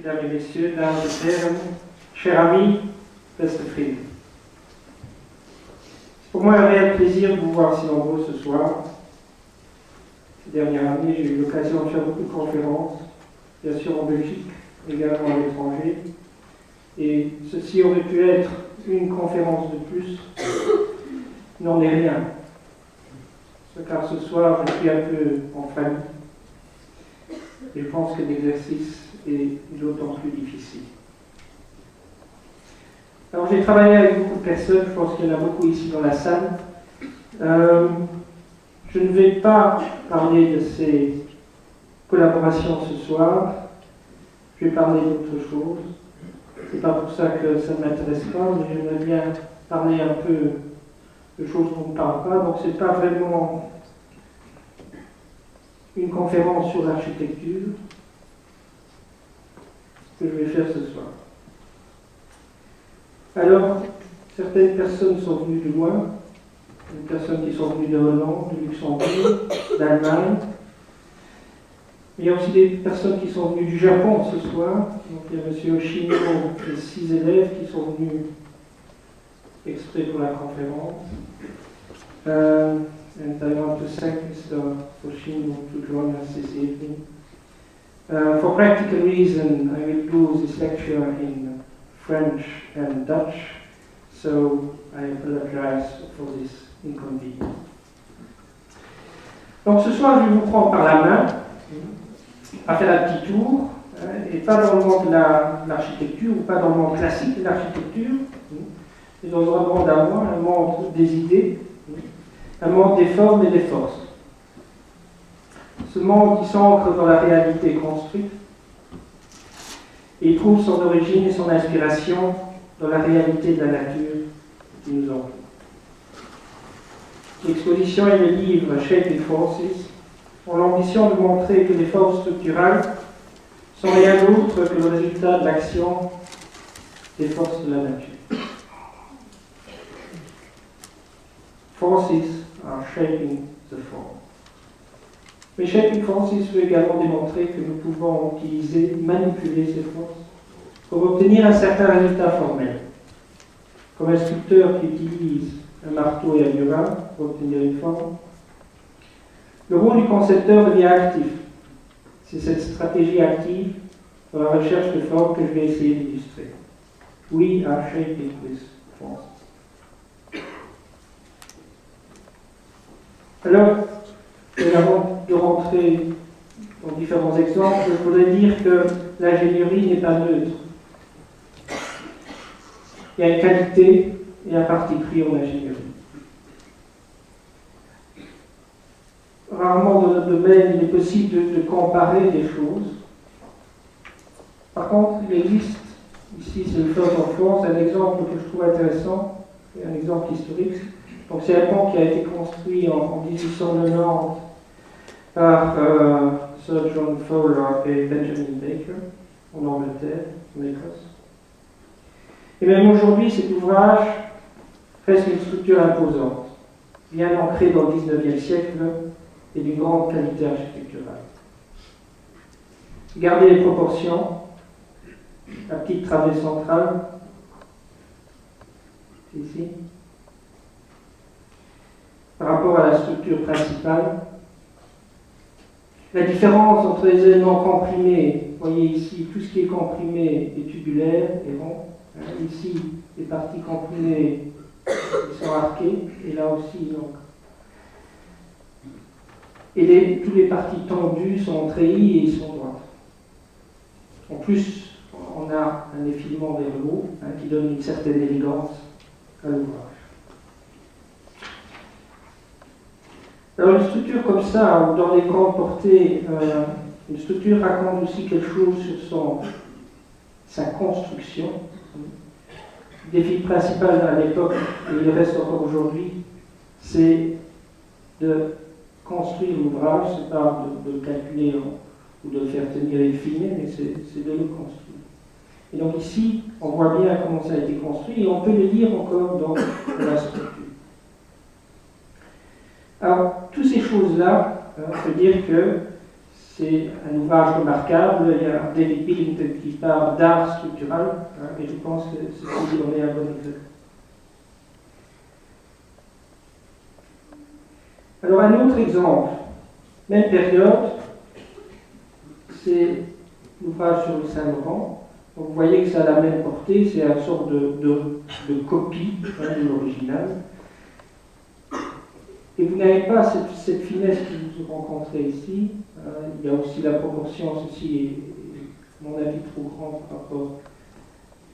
mesdames et messieurs, dames et pères, chers amis, beste vrienden. C'est pour moi un réel plaisir de vous voir si nombreux ce soir. Ces dernières années, j'ai eu l'occasion de faire beaucoup de conférences, bien sûr en Belgique, également à l'étranger. Et ceci aurait pu être une conférence de plus, n'en est rien. Car ce soir, je suis un peu en famille. Et je pense que l'exercice est d'autant plus difficile. Alors j'ai travaillé avec beaucoup de personnes, je pense qu'il y en a beaucoup ici dans la salle. Je ne vais pas parler de ces collaborations ce soir, je vais parler d'autre chose. C'est pas pour ça que ça ne m'intéresse pas, mais j'aimerais bien parler un peu de choses qu'on ne parle pas, donc c'est pas vraiment une conférence sur l'architecture que je vais faire ce soir. Alors, certaines personnes sont venues de loin, des personnes qui sont venues de Hollande, de Luxembourg, d'Allemagne. Il y a aussi des personnes qui sont venues du Japon ce soir. Donc, il y a M. Oshino et 6 élèves qui sont venus exprès pour la conférence. And I want to thank Mr. Oshino to join us this evening. For practical reason, I will do this lecture in French and Dutch, so I apologize for this inconvenience. Donc ce soir, je vais vous prendre par la main, à faire un petit tour, et pas dans le monde de l'architecture, ou pas dans le monde classique de l'architecture, mais dans un monde à moi, un monde des idées, un monde des formes et des forces. Ce monde qui s'ancre dans la réalité construite et trouve son origine et son inspiration dans la réalité de la nature qui nous entoure. L'exposition et le livre Shaping Forces ont l'ambition de montrer que les forces structurales sont rien d'autre que le résultat de l'action des forces de la nature. Forces are shaping the form. Mais Shaping Forces veut également démontrer que nous pouvons manipuler ces forces pour obtenir un certain résultat formel. Comme un sculpteur qui utilise un marteau et un burin pour obtenir une forme, le rôle du concepteur devient actif. C'est cette stratégie active dans la recherche de formes que je vais essayer d'illustrer. We are shaping with forces. Alors, avant de rentrer dans différents exemples, je voudrais dire que l'ingénierie n'est pas neutre. Il y a une qualité et un parti pris en ingénierie. Rarement dans notre domaine, il est possible de comparer des choses. Par contre, il existe, ici c'est le First of France, un exemple que je trouve intéressant, et un exemple historique. Donc c'est un pont qui a été construit en 1890 par Sir John Fowler et Benjamin Baker en Angleterre, en Écosse. Et même aujourd'hui, cet ouvrage reste une structure imposante, bien ancrée dans le XIXe siècle et d'une grande qualité architecturale. Regardez les proportions, la petite travée centrale, ici, par rapport à la structure principale. La différence entre les éléments comprimés, vous voyez ici, tout ce qui est comprimé est tubulaire et rond. Ici, les parties comprimées sont arquées, et là aussi, donc. Et toutes les parties tendues sont treillies et ils sont droites. En plus, on a un effilement vers le haut qui donne une certaine élégance à l'ouvrage. Alors une structure comme ça, ou dans les grandes portées, une structure raconte aussi quelque chose sur sa construction. Le défi principal à l'époque, et il reste encore aujourd'hui, c'est de construire l'ouvrage, c'est pas de le calculer ou de le faire tenir et le filmer, mais c'est de le construire. Et donc ici, on voit bien comment ça a été construit, et on peut le lire encore dans la structure. Alors, toutes ces choses-là, on peut dire que C'est un ouvrage remarquable. Il y a David Billington qui parle d'art structural, hein, et je pense que ceci en est un bon exemple. Alors un autre exemple, même période, c'est l'ouvrage sur le Saint-Laurent. Vous voyez que ça a la même portée, c'est une sorte de copie, hein, de l'original. Et vous n'avez pas cette finesse que vous rencontrez ici. Il y a aussi la proportion, ceci est, à mon avis, trop grande par rapport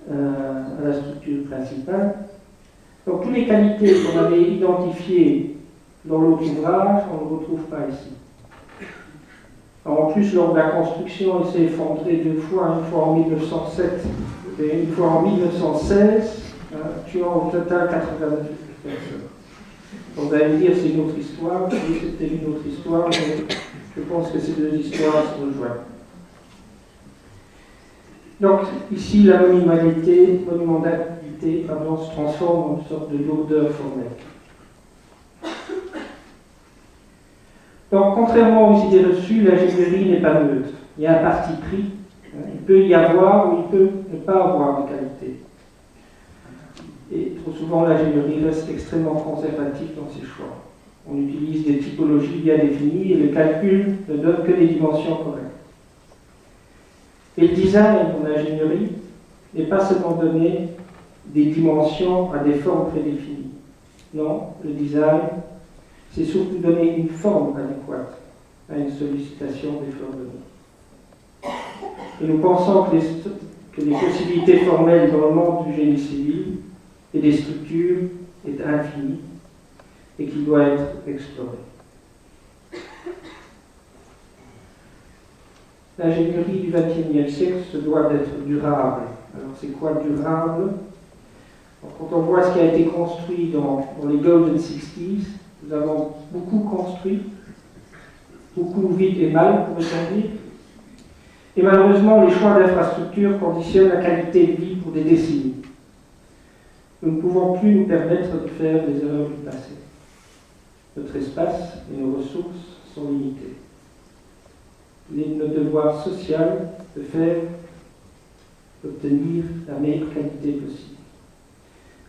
à la structure principale. Donc, toutes les qualités qu'on avait identifiées dans l'autre ouvrage, on ne le retrouve pas ici. Alors, en plus, lors de la construction, il s'est effondré deux fois, une fois en 1907 et une fois en 1916, tuant au total 89 personnes. On va me dire c'est une autre histoire, oui, c'était une autre histoire, mais je pense que ces deux histoires se rejoignent. Donc ici, la monumentalité se transforme en une sorte de lourdeur formelle. Donc, contrairement aux idées reçues, l'ingénierie n'est pas neutre. Il y a un parti pris. Il peut y avoir ou il peut ne pas avoir de qualité. Et trop souvent, l'ingénierie reste extrêmement conservative dans ses choix. On utilise des typologies bien définies et le calcul ne donne que des dimensions correctes. Et le design en ingénierie n'est pas seulement donner des dimensions à des formes prédéfinies. Non, le design, c'est surtout donner une forme adéquate à une sollicitation des formes données. Et nous pensons que les possibilités formelles dans le monde du génie civil et des structures est infini et qui doit être exploré. L'ingénierie du XXIe siècle se doit d'être durable. Alors c'est quoi durable? Quand on voit ce qui a été construit dans les Golden 60s, nous avons beaucoup construit, beaucoup vite et mal, pourrait-on dire. Et malheureusement, les choix d'infrastructures conditionnent la qualité de vie pour des décennies. Nous ne pouvons plus nous permettre de faire des erreurs du passé. Notre espace et nos ressources sont limités. Il est de notre devoir social de faire obtenir la meilleure qualité possible,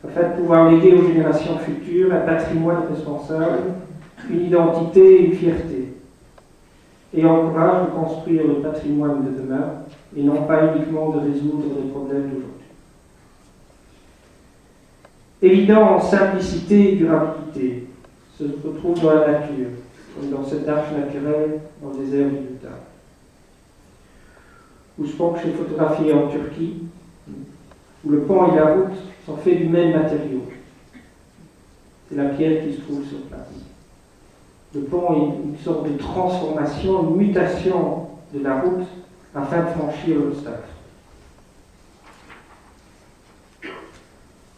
afin de pouvoir léguer aux générations futures un patrimoine responsable, une identité et une fierté, et encourage de construire le patrimoine de demain, et non pas uniquement de résoudre les problèmes d'aujourd'hui. Évident en simplicité et durabilité, se retrouve dans la nature, comme dans cette arche naturelle dans le désert du Utah. Ou ce pont que j'ai photographié en Turquie, où le pont et la route sont faits du même matériau. C'est la pierre qui se trouve sur place. Le pont est une sorte de transformation, une mutation de la route afin de franchir l'obstacle.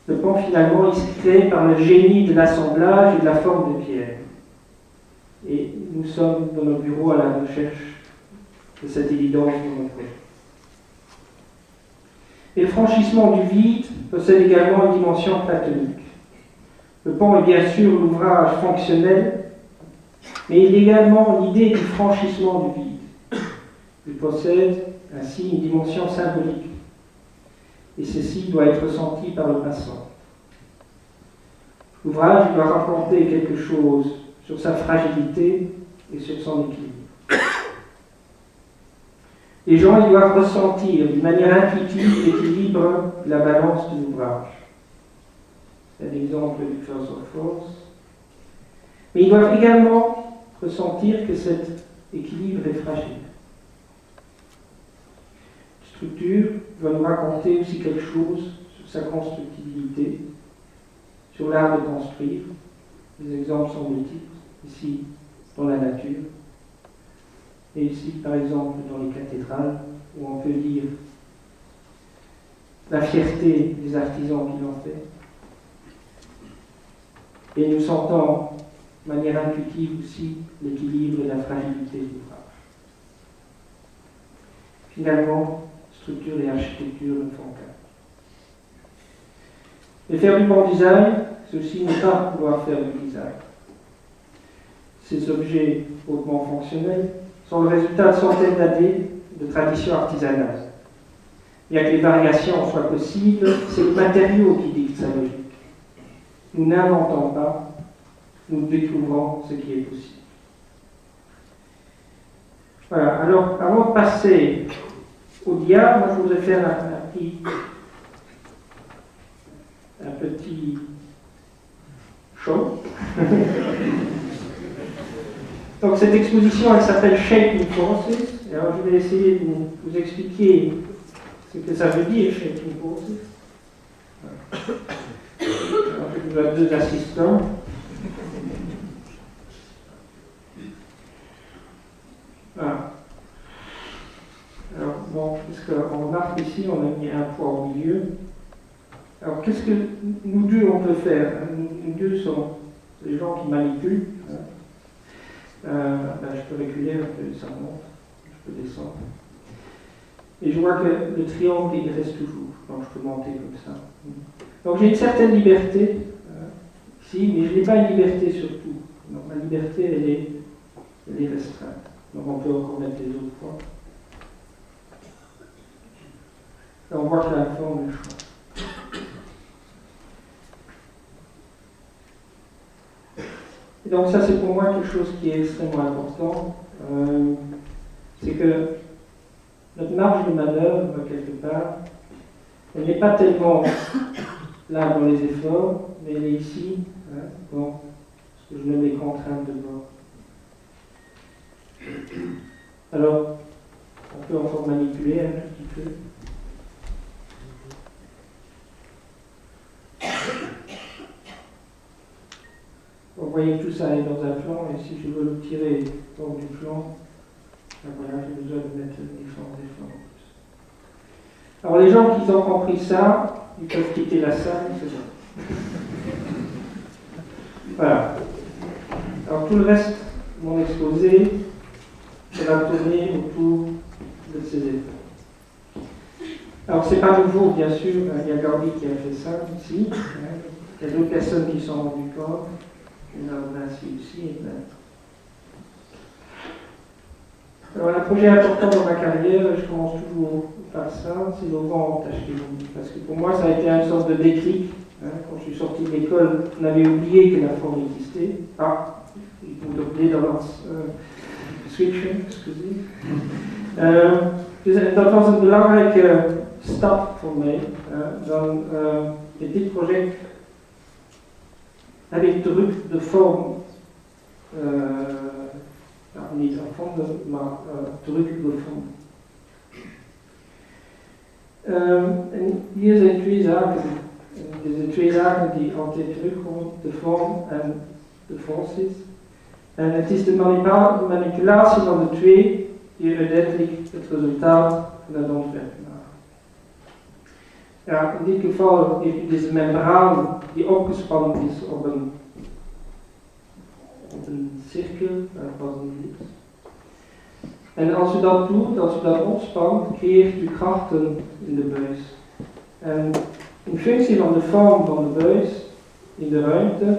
Le pont, finalement, il se crée par le génie de l'assemblage et de la forme de pierre. Et nous sommes dans nos bureaux à la recherche de cette évidence de mon projet. Et le franchissement du vide possède également une dimension platonique. Le pont est bien sûr l'ouvrage fonctionnel, mais il est également l'idée du franchissement du vide. Il possède ainsi une dimension symbolique. Et ceci doit être ressenti par le passant. L'ouvrage doit raconter quelque chose sur sa fragilité et sur son équilibre. Les gens ils doivent ressentir d'une manière intuitive l'équilibre de la balance de l'ouvrage. C'est l'exemple du First of Force. Mais ils doivent également ressentir que cet équilibre est fragile. La structure doit nous raconter aussi quelque chose sur sa constructibilité, sur l'art de construire. Les exemples sont multiples, ici dans la nature, et ici par exemple dans les cathédrales, où on peut lire la fierté des artisans qui l'ont fait. Et nous sentons de manière intuitive aussi l'équilibre et la fragilité de l'ouvrage. Finalement, structure et architecture ne font qu'un. Et faire du bon design, c'est aussi ne pas pouvoir faire du design. Ces objets hautement fonctionnels sont le résultat de centaines d'années de tradition artisanale. Bien que les variations soient possibles, c'est le matériau qui dicte sa logique. Nous n'inventons pas, nous découvrons ce qui est possible. Voilà, alors avant de passer au dia, moi je voudrais faire un petit show. Donc cette exposition, elle s'appelle Shaping Forces. Alors je vais essayer de vous expliquer ce que ça veut dire, Shaping Forces. Alors, je vous ai deux assistants. Voilà. Alors, bon, puisqu'on remarque ici, on a mis un poids au milieu. Alors, qu'est-ce que nous deux, on peut faire? Nous deux sommes les gens qui manipulent. Je peux reculer un peu, ça monte. Je peux descendre. Et je vois que le triangle, il reste toujours. Donc, je peux monter comme ça. Donc, j'ai une certaine liberté ici, mais je n'ai pas une liberté sur tout. Donc, ma liberté, elle est restreinte. Donc, on peut encore mettre les autres points. Et on voit que la forme est choix. Et donc ça, c'est pour moi quelque chose qui est extrêmement important. C'est que notre marge de manœuvre, quelque part, elle n'est pas tellement là dans les efforts, mais elle est ici, dans ce que je nomme les contraintes de bord. Alors, on peut encore manipuler un tout petit peu. Vous voyez que tout ça est dans un plan, et si je veux le tirer hors du plan, voilà, j'ai besoin de mettre différents efforts. Alors les gens qui ont compris ça, ils peuvent quitter la salle, c'est ça. Voilà. Alors tout le reste de mon exposé, ça va tourner autour de ces efforts. Alors c'est pas nouveau, bien sûr, il y a Gaudi qui a fait ça ici, il y a d'autres personnes qui sont rendues compte. Nous avons ainsi aussi. Alors, un projet important dans ma carrière, je commence toujours par ça, c'est le vent taché. Parce que pour moi, ça a été une sorte de déclic. Quand je suis sorti de l'école, on avait oublié que la forme existait. Ah, ich bin doch Nederlands switchen, excusez. Dat was een belangrijke stap voor mij. Met dit project heb ik terug de vorm, niet gevonden, maar teruggevonden. En hier zijn twee zaken. Deze twee zaken die altijd terugkomen, de vorm en de forces. En het is de manipulatie van de twee die uiteindelijk het resultaat van het ontwerp maken. Ja, in dit geval heeft u deze membraan die opgespannen is op een cirkel, dat was een ellipse. En als u dat doet, als u dat opspant, creëert u krachten in de buis. En in functie van de vorm van de buis in de ruimte,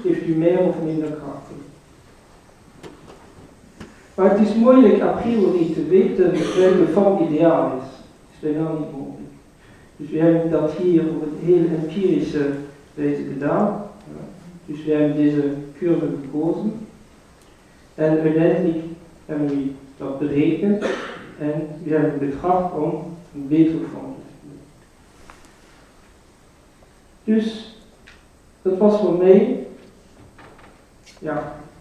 heeft u meer of minder krachten. Maar het is moeilijk a priori te weten welke vorm ideaal is. Het is bijna niet mogelijk. Dus we hebben dat hier op een heel empirische wijze gedaan. Dus we hebben deze curve gekozen. En uiteindelijk hebben we dat berekend. En we hebben betracht om een betere vorm te vinden. Dus dat was voor mij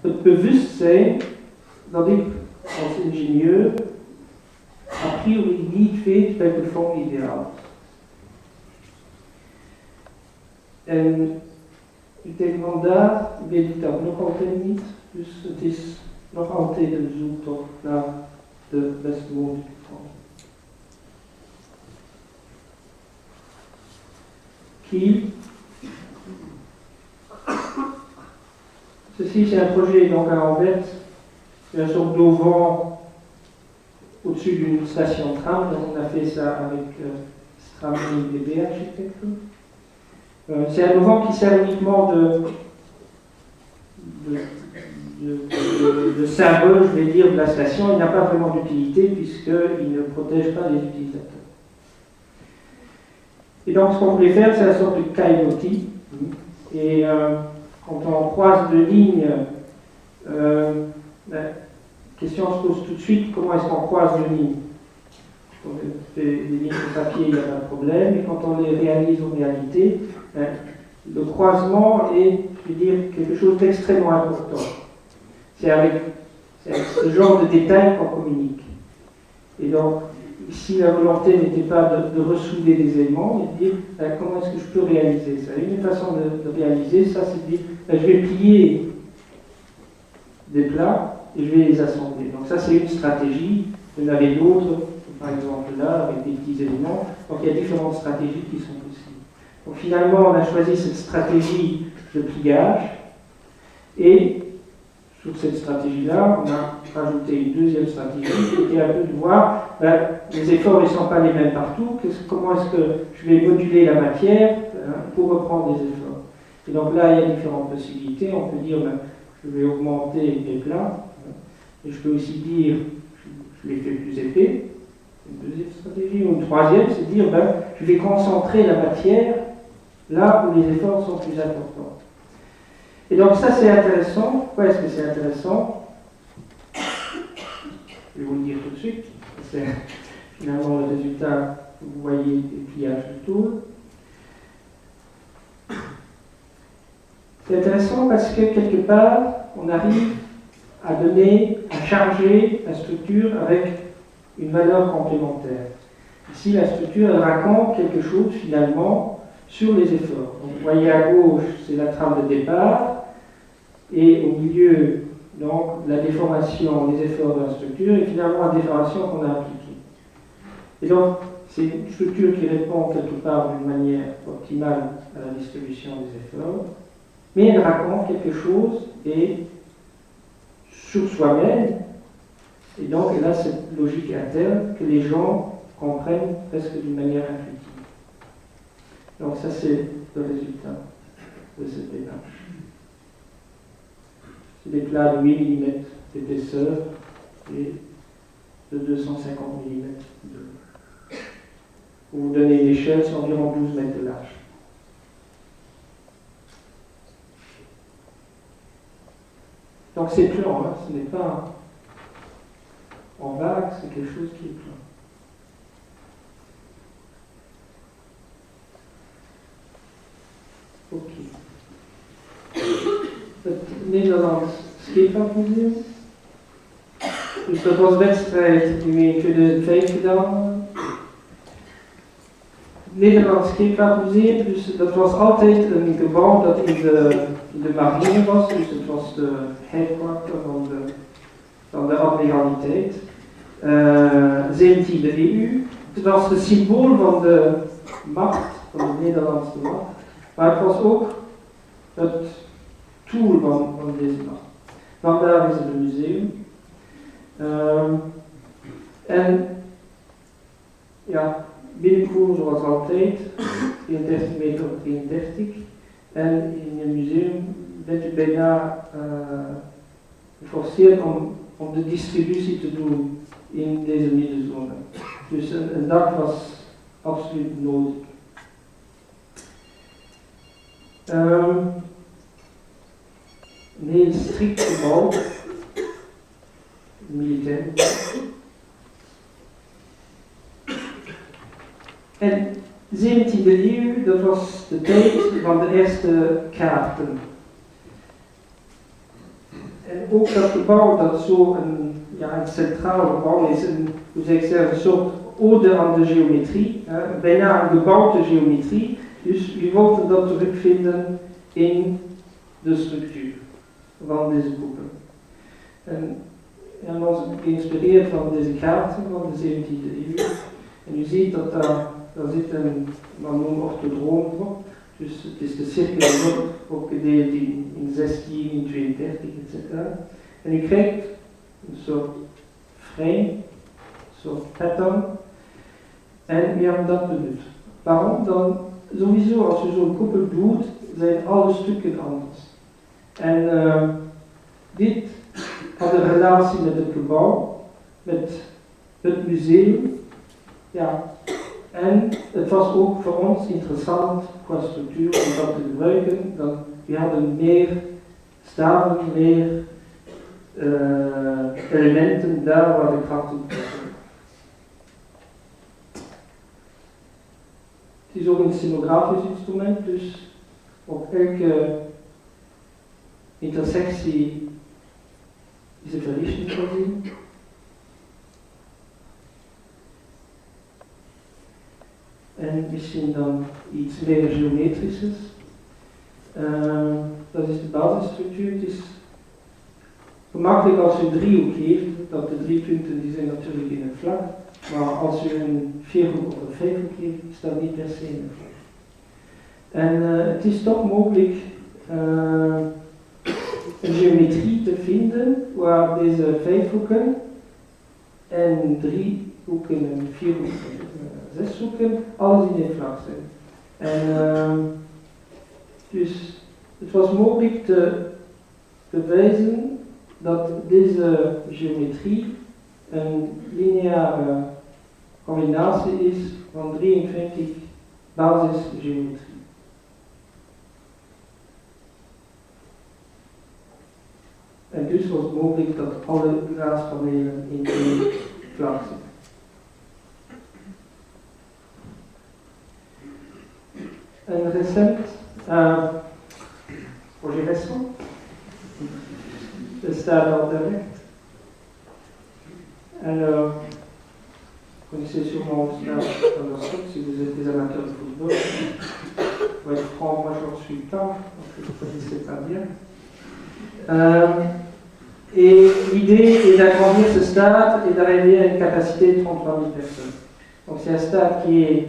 het bewustzijn dat ik als ingenieur a priori niet weet welke vorm ideaal is. En ik denk vandaar weet ik dat nog altijd niet, dus het is nog altijd een zoektocht naar de best mogelijke vorm. Kiel. Ceci c'est un projet donc à Anvers, un sorte d'auvent au-dessus d'une station tram, donc on a fait ça avec Stram et BB Architecture. C'est un auvent qui sert uniquement de symbole, je vais dire, de la station. Il n'a pas vraiment d'utilité puisqu'il ne protège pas les utilisateurs. Et donc, ce qu'on voulait faire, c'est la sorte de Coyote. Et quand on croise deux lignes, la question se pose tout de suite, comment est-ce qu'on croise deux lignes? Quand on fait des lignes de papier, il n'y a pas de problème. Et quand on les réalise en réalité, le croisement est, je veux dire, quelque chose d'extrêmement important. C'est avec ce genre de détails qu'on communique. Et donc, ici, la volonté n'était pas de ressouder des éléments, mais de dire comment est-ce que je peux réaliser ça. Une façon de réaliser ça, c'est de dire je vais plier des plats et je vais les assembler. Donc ça, c'est une stratégie. Il y en avait d'autres, par exemple là, avec des petits éléments. Donc il y a différentes stratégies qui sont possibles. Donc finalement, on a choisi cette stratégie de pliage et sur cette stratégie-là, on a rajouté une deuxième stratégie qui était un peu de voir, les efforts ne sont pas les mêmes partout, comment est-ce que je vais moduler la matière pour reprendre des efforts. Et donc là, il y a différentes possibilités. On peut dire, je vais augmenter les plats, et je peux aussi dire, je les fais plus épais. Une deuxième stratégie, ou une troisième, c'est de dire, je vais concentrer la matière là où les efforts sont plus importants. Et donc ça c'est intéressant. Pourquoi est-ce que c'est intéressant? Je vais vous le dire tout de suite. C'est finalement le résultat que vous voyez des pliages de tour. C'est intéressant parce que quelque part, on arrive à donner, à charger la structure avec une valeur complémentaire. Ici, la structure, elle raconte quelque chose finalement sur les efforts. Donc, vous voyez à gauche, c'est la trame de départ. Et au milieu, donc, la déformation, les efforts de la structure, et finalement la déformation qu'on a appliquée. Et donc, c'est une structure qui répond quelque part d'une manière optimale à la distribution des efforts, mais elle raconte quelque chose et sur soi-même, et donc elle a cette logique interne que les gens comprennent presque d'une manière intuitive. Donc ça, c'est le résultat de cette démarche. C'est des plats de 8 mm d'épaisseur et de 250 mm de long. Pour vous donner une échelle, c'est environ 12 mètres de large. Donc c'est plan, hein, ce n'est pas en vague, c'est quelque chose qui est plan. Ok. Het Nederlands Scheepvaartmuseum. Dus dat was wedstrijd die we in 2005 gedaan. Het Nederlands Scheepvaartmuseum, dus dat was altijd een gebouw dat in de marine was, dus het was de headquarter van de admiraliteit. 17e eeuw. Het was het symbool van de macht, van de Nederlandse macht, maar het was ook het tool van deze macht. Vandaar is het een museum. En ja, binnenkomen zoals altijd, 34 meter op 33. En in een museum bent u bijna geforceerd om de distributie te doen in deze middenzone. Dus een dak was absoluut nodig. Een heel strikt gebouw, militair. En 17e eeuw, dat was de tijd van de eerste kaarten. En ook dat gebouw dat zo een centraal gebouw is, hoe zeg ik zeggen, een soort ode aan de geometrie, bijna een gebouwde geometrie. Dus we wilden dat terugvinden in de structuur van deze boeken. En we hebben ons geïnspireerd van deze kaarten van de 17e eeuw. En u ziet dat daar zit een, wat noemen orthodroom voor. Dus het is de cirkel opgedeeld in 16, in 32, etc. En u krijgt een soort frame, een soort pattern. En we hebben dat benut. Waarom? Dan sowieso, als je zo'n koepel doet, zijn alle stukken anders. En Dit had een relatie met het gebouw, met het museum. Ja. En het was ook voor ons interessant qua structuur om dat te gebruiken. We hadden meer staven, meer elementen daar waar de kracht op was. Het is ook een scenografisch instrument, dus op elke intersectie is een verlichting voorzien. En misschien dan iets meer geometrisches. Dat is de basisstructuur. Het is gemakkelijk als je een driehoek heeft, dat de 3 punten die zijn natuurlijk in het vlak. Maar als je een vierhoek of een vijfhoek heeft, is dat niet per se in het vlak. En het is toch mogelijk een geometrie te vinden waar deze 5 hoeken en 3 hoeken en 4 hoeken en 6 hoeken alles in het vlak zijn. En dus het was mogelijk te bewijzen dat deze geometrie een lineaire combinatie is van 23 basisgeometrie. En dus was het mogelijk dat alle glaspanelen in één vlak zitten. Een recent projection, de staat al direct. Alors, vous connaissez sûrement cela dans le sport si vous êtes des amateurs de football. Pour être franc, moi j'en suis pas, donc je ne connaissais pas bien. Et l'idée est d'agrandir ce stade et d'arriver à une capacité de 33 000 personnes. Donc c'est un stade qui est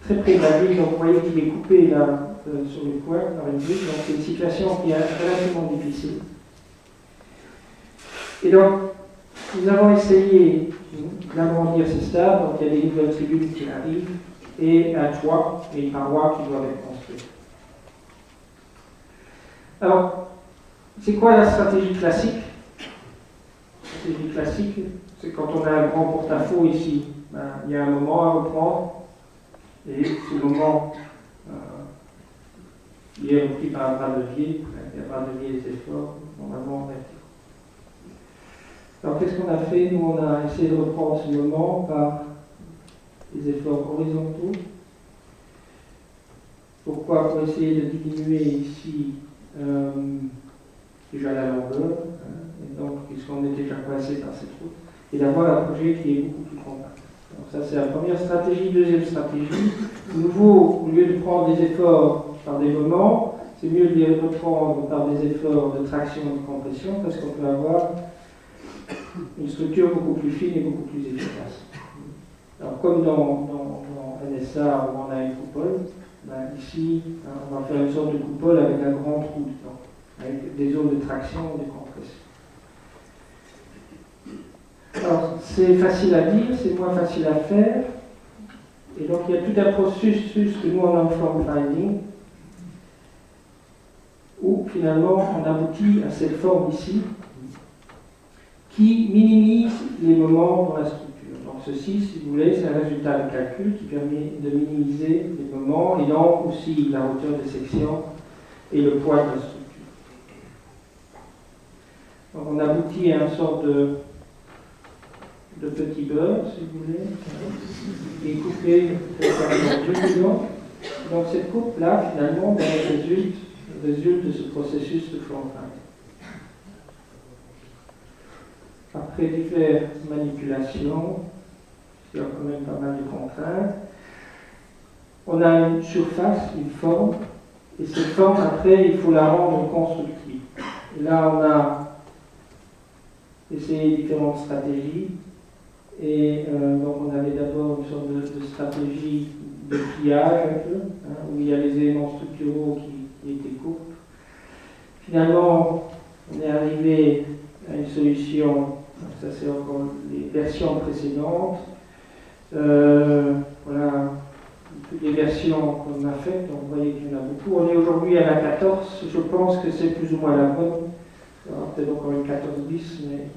très près de la ville, donc vous voyez qu'il est coupé là sur le coin par une ville, donc c'est une situation qui est relativement difficile. Et donc nous avons essayé d'agrandir ce stade, donc il y a des nouvelles tribunes qui arrivent et un toit et une paroi qui doivent être construites. Alors, c'est quoi la stratégie classique? La stratégie classique, c'est quand on a un grand porte-à-faux ici, il y a un moment à reprendre, et ce moment il est repris par un bras de levier, il y a un bras de levier des efforts, normalement verticaux. Alors qu'est-ce qu'on a fait? Nous on a essayé de reprendre ce moment par des efforts horizontaux. Pourquoi? Pour essayer de diminuer ici déjà la longueur, et donc puisqu'on est déjà coincé par cette route, et d'avoir un projet qui est beaucoup plus compact. Donc ça c'est la première stratégie. Deuxième stratégie, de nouveau, au lieu de prendre des efforts par des moments, c'est mieux de les reprendre par des efforts de traction et de compression, parce qu'on peut avoir une structure beaucoup plus fine et beaucoup plus efficace. Alors comme dans NSA où on a une coupole, ici on va faire une sorte de coupole avec un grand trou dedans, avec des zones de traction et de compression. Alors c'est facile à dire, c'est moins facile à faire, et donc il y a tout un processus que nous on a en form finding, où finalement on aboutit à cette forme ici, qui minimise les moments dans la structure. Donc ceci, si vous voulez, c'est un résultat de calcul qui permet de minimiser les moments et donc aussi la hauteur des sections et le poids de la structure. Donc on aboutit à une sorte de petit beurre, si vous voulez, qui est coupé en 2 millions. Donc cette coupe-là, finalement, résulte de ce processus de forme-finding. Après diverses manipulations, il y a quand même pas mal de contraintes, on a une surface, une forme, et cette forme, après, il faut la rendre constructive. Et là, on a essayé différentes stratégies, et donc on avait d'abord une sorte de stratégie de pliage un peu, où il y a les éléments structuraux qui étaient courts. Finalement, on est arrivé à une solution, ça c'est encore les versions précédentes, voilà, toutes les versions qu'on a faites, donc vous voyez qu'il y en a beaucoup. On est aujourd'hui à la 14, je pense que c'est plus ou moins la bonne. Il y aura peut-être encore une 14 bis, mais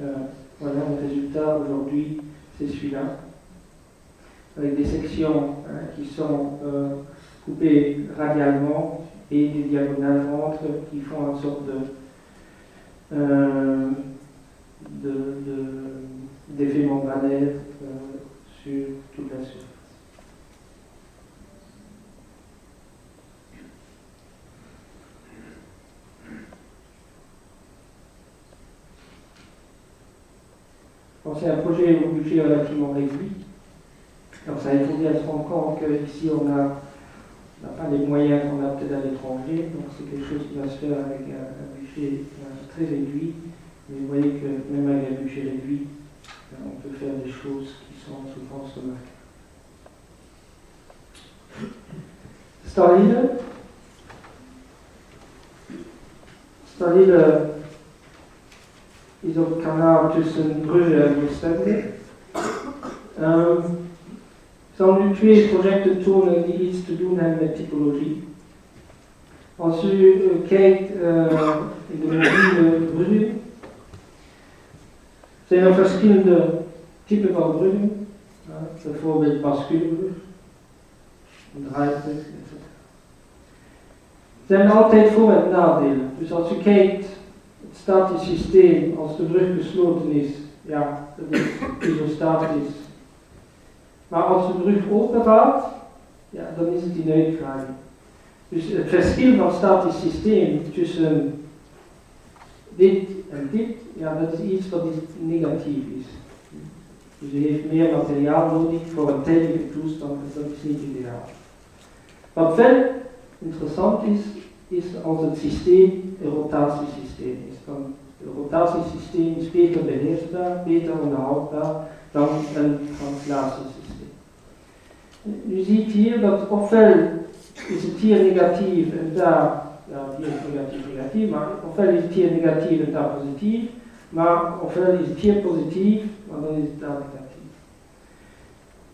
voilà, le résultat aujourd'hui, c'est celui-là. Avec des sections qui sont coupées radialement et des diagonales entre qui font une sorte d'effet membranaire sur toute la surface. Bon, c'est un projet au budget relativement réduit. Alors ça, il faut bien se rendre compte qu'ici on n'a pas les moyens qu'on a peut-être à l'étranger, donc c'est quelque chose qui va se faire avec un budget très réduit. Mais vous voyez que même avec un budget réduit, on peut faire des choses qui sont souvent remarquables. Stallile is op het kanaal tussen Brugge en Oostende. Ik zal nu 2 projecten tonen die iets te doen hebben met typologie. Als u kijkt in de mobiele bruggen, zijn er verschillende typen van bruggen. Bijvoorbeeld basculebrug, een draaibrug, etc. Er zijn altijd voor- en nadelen. Dus als u kijkt, het statisch systeem, als de brug gesloten is, ja, dat is isostatisch. Maar als de brug open gaat, ja, dan is het in uitgraving. Dus het verschil van statisch systeem tussen dit en dit, ja, dat is iets wat negatief is. Dus u heeft meer materiaal nodig voor een tijdelijke toestand en dat is niet ideaal. Wat wel interessant is, is als het systeem een rotatiesysteem is. Dan het rotatiesysteem is beter beheersbaar, beter onderhoudbaar dan een transllatiesysteem. U ziet hier dat ofwel is het hier negatief en daar, ja, hier is negatief, maar ofwel is het hier negatief en daar positief, maar ofwel is het hier positief, maar dan is het daar negatief.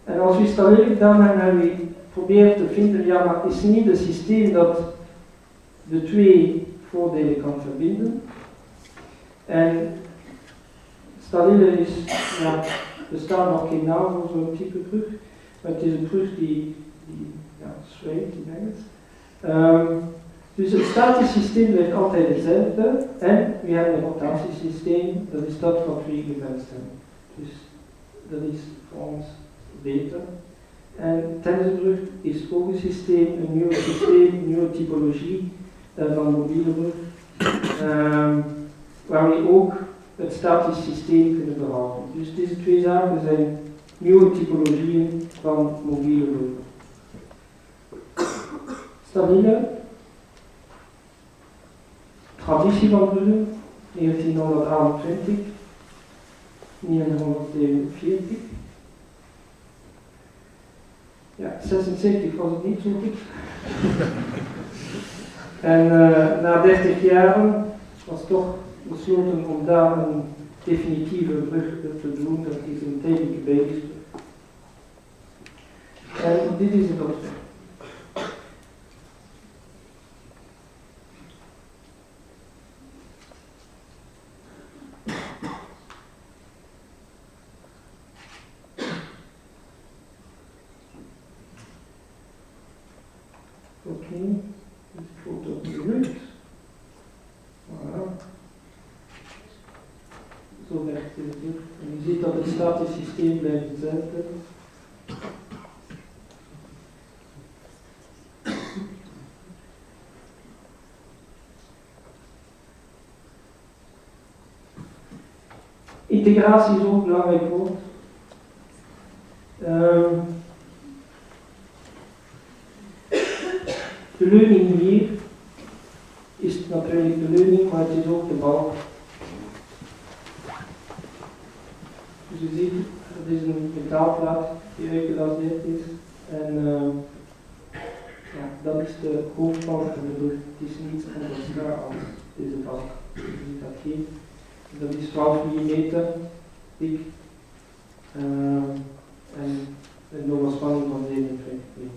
En als u stallelijk dan hebben we probeert te vinden, ja, maar is niet het systeem dat de 2 voordelen kan verbinden. En stallile is, ja, er staat nog geen naam voor zo'n type brug, maar het is een brug die ja, zweeft in Engels. Dus het statisch systeem blijft altijd hetzelfde en we hebben een rotatiesysteem, dat is dat wat we gewenst hebben. Dus dat is voor ons beter. En Temsebrug is ook een systeem, een nieuwe typologie van mobiele brug, waar we ook het statisch systeem kunnen behouden. Dus deze 2 zaken zijn nieuwe typologieën van mobiele bruggen. Stabiele traditie van bruggen, 1928, 1947. Ja, 76 was het niet zo goed. En na 30 jaar was toch besloten om daar een definitieve brug te doen, dat is een tijdelijke bijgesbrug. En dit is het ook. Oké, dus foto gelukt. Voilà. Zo werkt het terug. En je ziet dat het statisch systeem blijft hetzelfde. Integratie is ook een belangrijk woord. De leuning hier is natuurlijk de leuning, maar het is ook de balk. Dus je ziet, het is een metaalplaat die uitgelaseerd is. En ja, dat is de hoofdbalk van de brug. Het is niet anders als deze balk. Je ziet dat hier. Dat is 12 mm dik. En een doorspanning van 57 meter.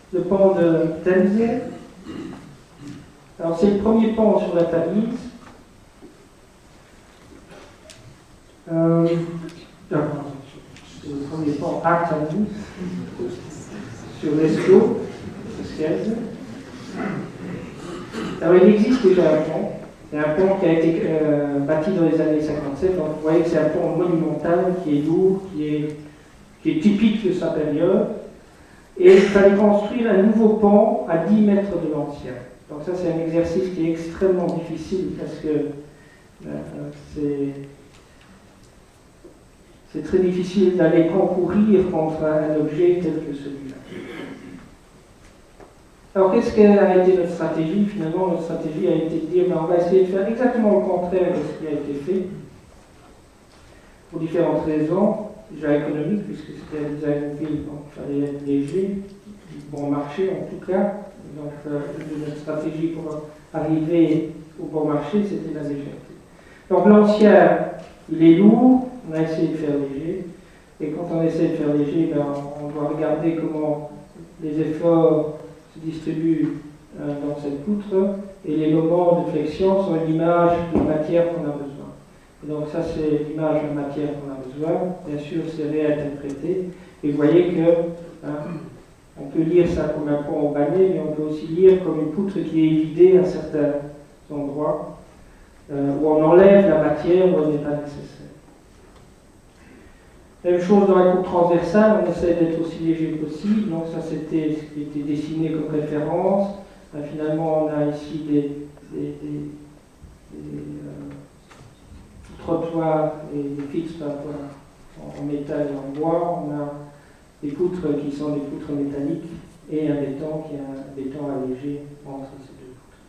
De pont de Temse Alors c'est le premier pan sur la Tamise. C'est le premier pan à Tamise, sur l'Escaut, alors il existe déjà un pont. C'est un pont qui a été bâti dans les années 57. Donc vous voyez que c'est un pont monumental qui est lourd, qui est typique de sa période. Et il fallait construire un nouveau pont à 10 mètres de l'ancien. Donc ça c'est un exercice qui est extrêmement difficile parce que c'est très difficile d'aller concourir contre un objet tel que celui-là. Alors, qu'est-ce qu'a été notre stratégie? Finalement, notre stratégie a été de dire on va essayer de faire exactement le contraire de ce qui a été fait, pour différentes raisons, déjà économiques, puisque c'était un design ville, donc il fallait être léger, bon marché en tout cas. Donc, notre stratégie pour arriver au bon marché, c'était la légèreté. Donc, l'ancien, il est lourd, on a essayé de faire léger, et quand on essaie de faire léger, on doit regarder comment les efforts distribue dans cette poutre et les moments de flexion sont l'image de matière qu'on a besoin. Et donc ça c'est l'image de matière qu'on a besoin. Bien sûr c'est réinterprété et vous voyez que on peut lire ça comme un pont au balai, mais on peut aussi lire comme une poutre qui est évidée à certains endroits où on enlève la matière où elle n'est pas nécessaire. Même chose dans la coupe transversale, on essaie d'être aussi léger que possible, donc ça c'était ce qui était dessiné comme référence. Finalement on a ici des trottoirs et des fixes en métal et en bois, on a des poutres qui sont des poutres métalliques et un béton qui est un béton allégé entre ces deux poutres.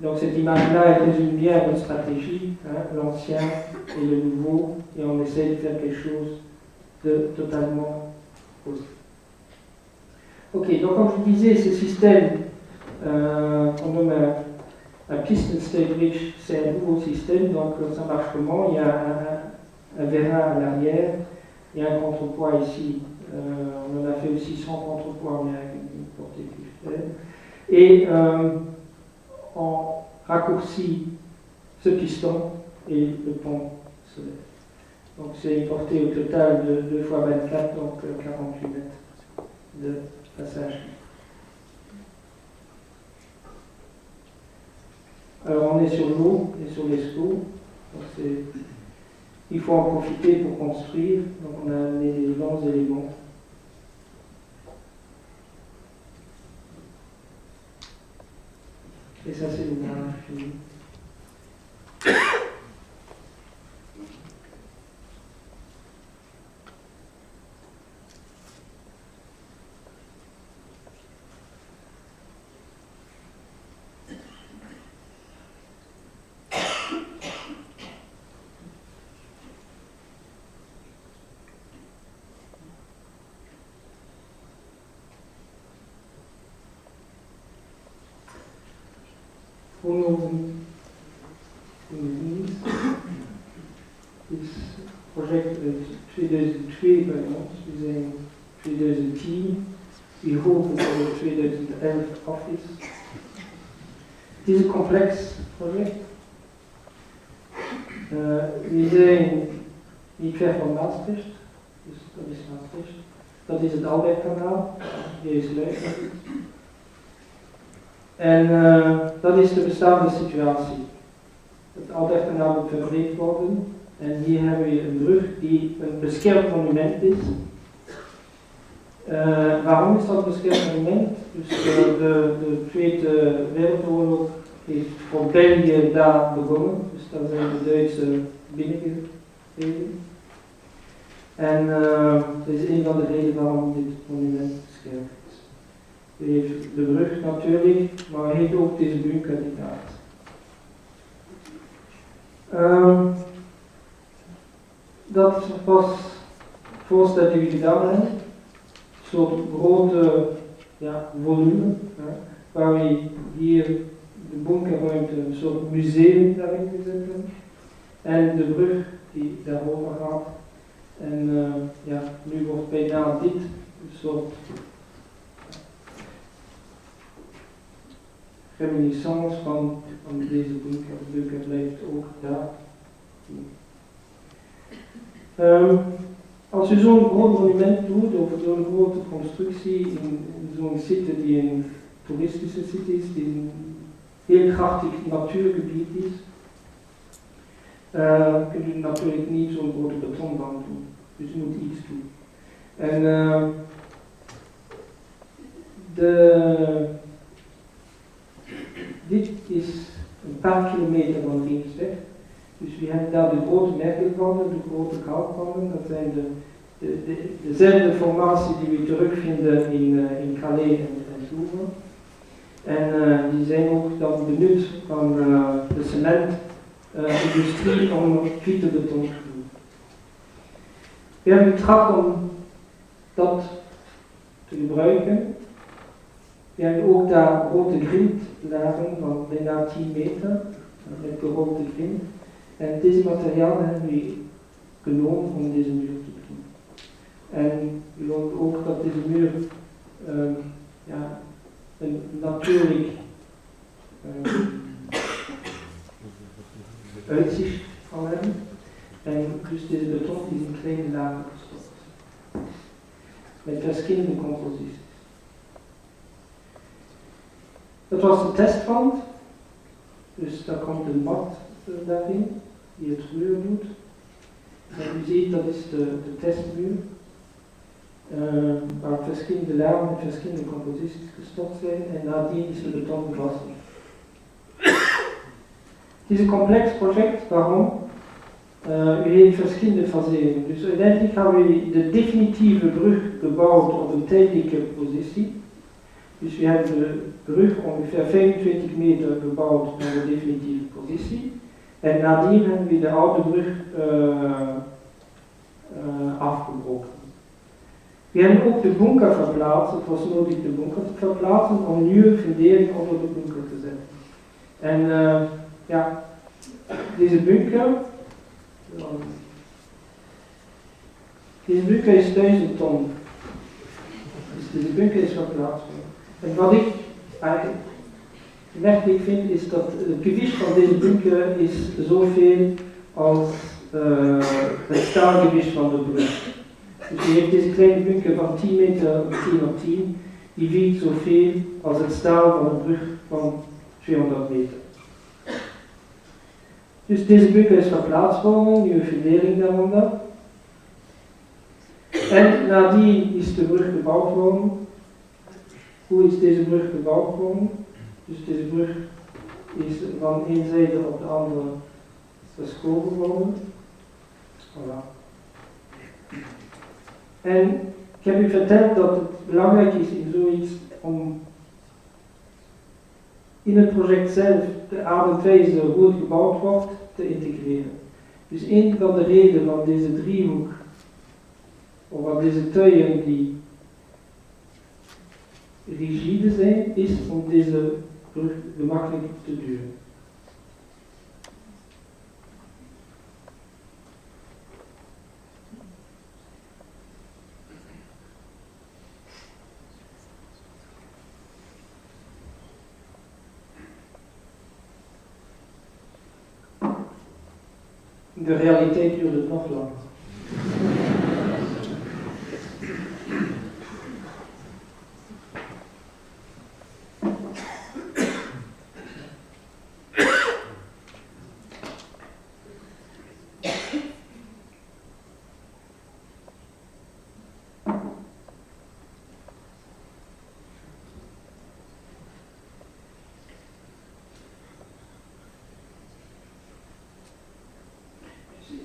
Donc cette image-là, elle résume bien notre stratégie, l'ancien et le nouveau, et on essaie de faire quelque chose de totalement opposé. Ok, donc comme je vous disais, ce système qu'on nomme un piston stabilizer, c'est un nouveau système, donc ça marche comment? Il y a un vérin à l'arrière, il y a un contrepoids ici, on en a fait aussi sans contrepoids, mais avec une portée plus faible, et on raccourcit ce piston et le pont se lève. Donc c'est une portée au total de 2 x 24, donc 48 mètres de passage. Alors on est sur l'eau et sur l'Escaut, il faut en profiter pour construire, donc on a amené les longs éléments. Et ça c'est l'ouvrage fini. Voor dit project uit 2002 bij ons. We zijn 2010. We hopen dat het 2011 af is. Het is een complex project. We zijn niet ver van Maastricht. Dus dat is Maastricht. Dat is het Albertkanaal. Deze luidt. En dat is de bestaande situatie. Het Albertkanaal moet verbreed worden. En hier hebben we een brug die een beschermd monument is. Waarom is dat een beschermd monument? Dus de Tweede Wereldoorlog heeft voor België daar begonnen. Dus daar zijn de Duitsers binnengetreden. En dat is een van de redenen waarom dit monument beschermd is. U heeft de brug natuurlijk, maar hij heeft ook deze buurkandidaat. Dat was het voorstel die we gedaan hebben. Een soort grote volume, waar we hier de bunkerruimte een soort museum daarin gezet hebben. En de brug die daarover gaat. En nu wordt bijna dit een soort reminiscence van deze bunker. De bunker blijft ook daar. Als je zo'n groot monument doet, of zo'n grote constructie in zo'n site die een toeristische site is, die een heel krachtig natuurgebied is, kun je natuurlijk niet zo'n grote betonwand doen. Dus je moet iets doen. En dit is een paar kilometer van links weg. Dus we hebben daar de grote mergelwanden, de grote goudwanden. Dat zijn dezelfde formatie die we terugvinden in Calais en Louvre. En die zijn ook dan benut van de cementindustrie om witte beton te doen. We hebben getracht om dat te gebruiken. We hebben ook daar grote grindlagen van bijna 10 meter, met gerookte grind. En deze materialen hebben we genomen om deze muur te doen. En we geloven ook dat deze muur een natuurlijk uitzicht kan hebben. En dus deze beton is in kleine lagen gestopt. Met verschillende composities. Dat was de testwand. Dus daar komt een mat daarin, die het kleur doet. En u ziet, dat is de testmuur. Waar verschillende lagen met verschillende composities gestopt zijn. En nadien is de beton gewassen. Het is een complex project, waarom? U heeft verschillende faseren. Dus uiteindelijk hebben we de definitieve brug gebouwd op een tijdelijke positie. Dus we hebben de brug ongeveer 25 meter gebouwd naar de definitieve positie. En nadien hebben we de oude brug afgebroken. We hebben ook de bunker verplaatst. Het was nodig de bunker te verplaatsen om nieuwe funderingen onder de bunker te zetten. En deze bunker is 1000 ton. Dus deze bunker is verplaatst. En wat ik merkelijk vind, is dat het gewicht van deze bunker is zoveel als het staalgewicht van de brug. Dus je hebt deze kleine bunker van 10 meter op 10 op 10, die weegt zoveel als het staal van een brug van 200 meter. Dus deze bunker is verplaatst worden, nieuwe fundering daaronder. En nadien is de brug gebouwd worden. Hoe is deze brug gebouwd worden? Dus deze brug is van één zijde op de andere geschoven worden. Voilà. En ik heb u verteld dat het belangrijk is in zoiets om in het project zelf de aard en wijze hoe het gebouwd wordt te integreren. Dus een van de redenen van deze driehoek, of van deze tuien die rigide zijn, is om deze brug gemakkelijk te duwen. In de realiteit duurt het nog langer.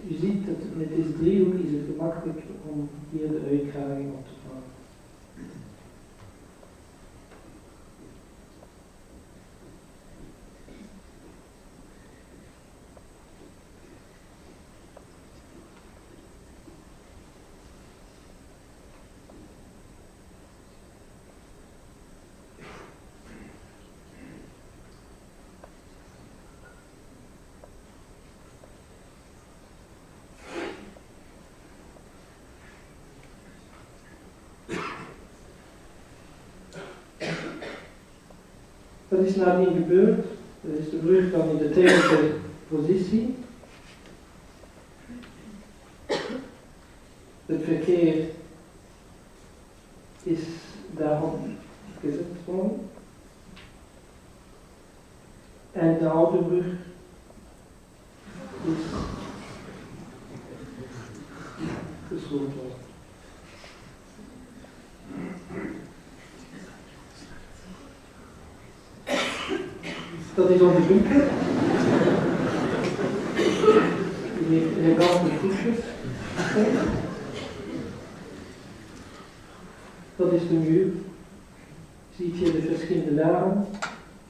U ziet dat met deze driehoek is het gemakkelijk om hier de uitgraving op te vangen. Wat is nadien gebeurd? Dat is de brug dan in de technische positie. Het verkeer is daarop gezet worden. En de oude brug is gesloten. Dat is onze bunker. Die heeft elegante voetjes. Dat is de muur. Ziet je de verschillende lagen.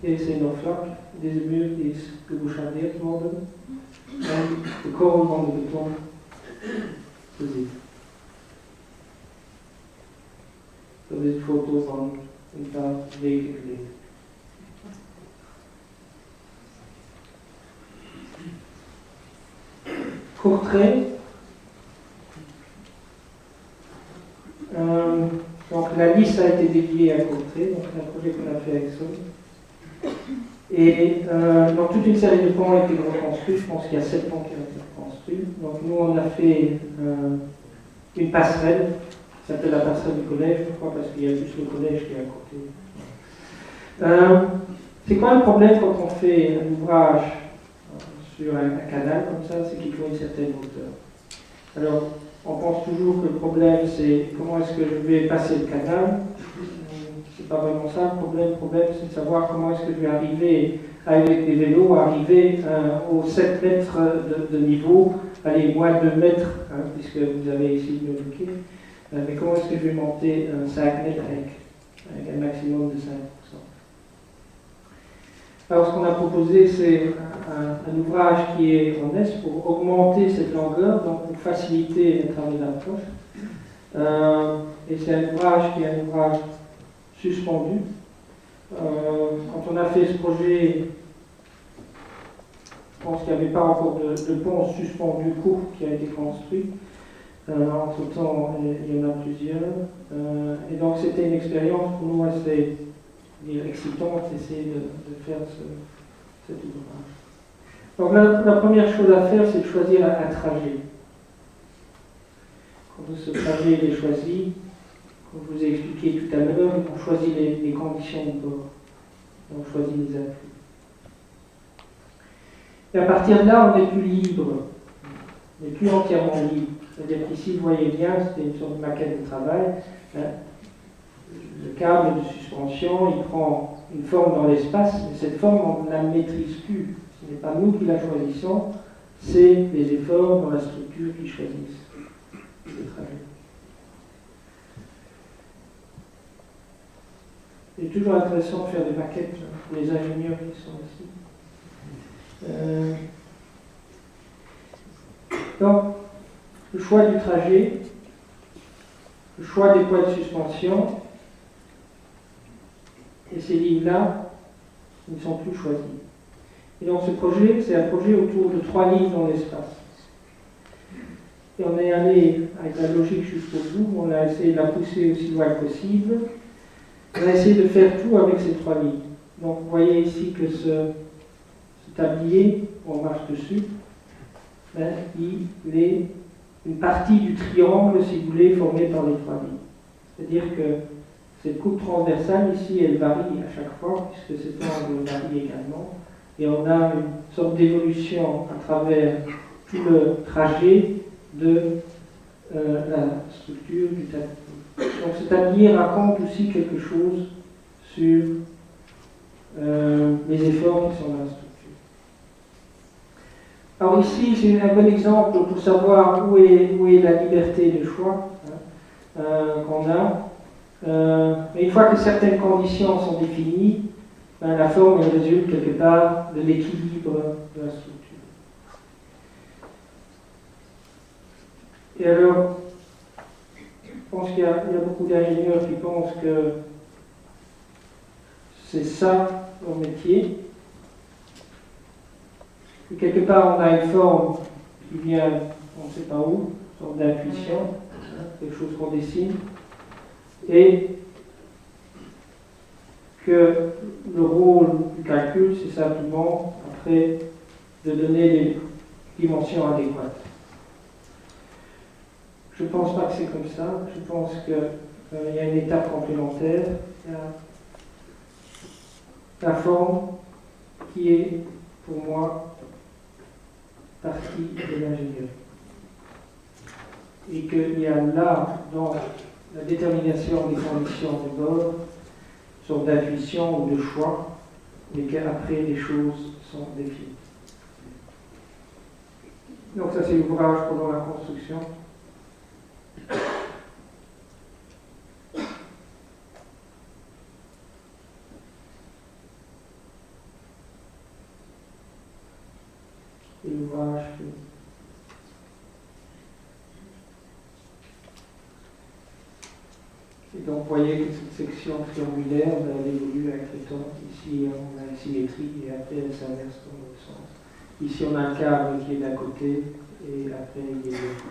Hier is een nog vlak. Deze muur die is gebouchardeerd worden. En de korrel van de beton te zien. Dat is een foto van een paar weken geleden. Courtrai. Donc la liste a été dédiée à Courtrai, donc c'est un projet qu'on a fait avec Sol. Et donc toute une série de ponts a été reconstruits, je pense qu'il y a 7 ponts qui ont été reconstruits. Donc nous on a fait une passerelle, qui s'appelle la passerelle du collège, je crois, parce qu'il y a juste le collège qui est à côté. C'est quoi le problème quand on fait un ouvrage sur un canal comme ça, c'est qu'il faut une certaine hauteur. Alors, on pense toujours que le problème c'est comment est-ce que je vais passer le canal. C'est pas vraiment ça le problème. Le problème c'est de savoir comment est-ce que je vais arriver avec des vélos, arriver aux 7 mètres de niveau, allez, moins 2 mètres, hein, puisque vous avez ici le bouquet. Mais comment est-ce que je vais monter 5 mètres avec un maximum de 5%. Alors ce qu'on a proposé c'est un ouvrage qui est en S pour augmenter cette longueur, donc pour faciliter le travail d'approche. Et c'est un ouvrage qui est un ouvrage suspendu. Quand on a fait ce projet, je pense qu'il n'y avait pas encore de pont suspendu court qui a été construit. Entre-temps, il y en a plusieurs. Et donc c'était une expérience pour nous assez excitante d'essayer de faire cet ouvrage. Donc la première chose à faire, c'est de choisir un trajet. Quand ce trajet est choisi, comme je vous ai expliqué tout à l'heure, on choisit les conditions de bord. On choisit les afflux. Et à partir de là, on n'est plus libre. On n'est plus entièrement libre. C'est-à-dire qu'ici, vous voyez bien, c'était une sorte de maquette de travail. Le câble de suspension, il prend une forme dans l'espace, mais cette forme, on ne la maîtrise plus. Ce n'est pas nous qui la choisissons, c'est les efforts dans la structure qui choisissent le trajet. C'est toujours intéressant de faire des maquettes pour les ingénieurs qui sont ici. Donc, le choix du trajet, le choix des poids de suspension, et ces lignes-là ne sont plus choisies. Et donc ce projet, c'est un projet autour de 3 lignes dans l'espace. Et on est allé avec la logique jusqu'au bout, on a essayé de la pousser aussi loin que possible. On a essayé de faire tout avec ces 3 lignes. Donc vous voyez ici que ce tablier, on marche dessus, ben, il est une partie du triangle, si vous voulez, formé par les 3 lignes. C'est-à-dire que cette coupe transversale ici, elle varie à chaque fois, puisque cet angle varie également. Et on a une sorte d'évolution à travers tout le trajet de la structure du tablier. Donc ce tablier raconte aussi quelque chose sur les efforts qui sont dans la structure. Alors ici, c'est un bon exemple pour savoir où est la liberté de choix qu'on a. Mais une fois que certaines conditions sont définies, la forme elle résulte quelque part de l'équilibre de la structure. Et alors, je pense qu'il y a beaucoup d'ingénieurs qui pensent que c'est ça leur métier. Et quelque part, on a une forme qui vient, on ne sait pas où, une sorte d'intuition, quelque chose qu'on dessine. Et que le rôle du calcul, c'est simplement, après, de donner des dimensions adéquates. Je ne pense pas que c'est comme ça. Je pense qu'il y a une étape complémentaire. Il y a la forme qui est, pour moi, partie de l'ingénierie. Et qu'il y a là, dans la détermination des conditions de bord, une sorte d'intuition ou de choix, mais qu'après les choses sont définies. Donc ça c'est l'ouvrage pendant la construction. Et l'ouvrage et donc vous voyez que cette section triangulaire, elle évolue avec le temps. Ici on a une symétrie et après elle s'inverse dans l'autre sens. Ici on a un cadre qui est d'un côté et après il est de l'autre.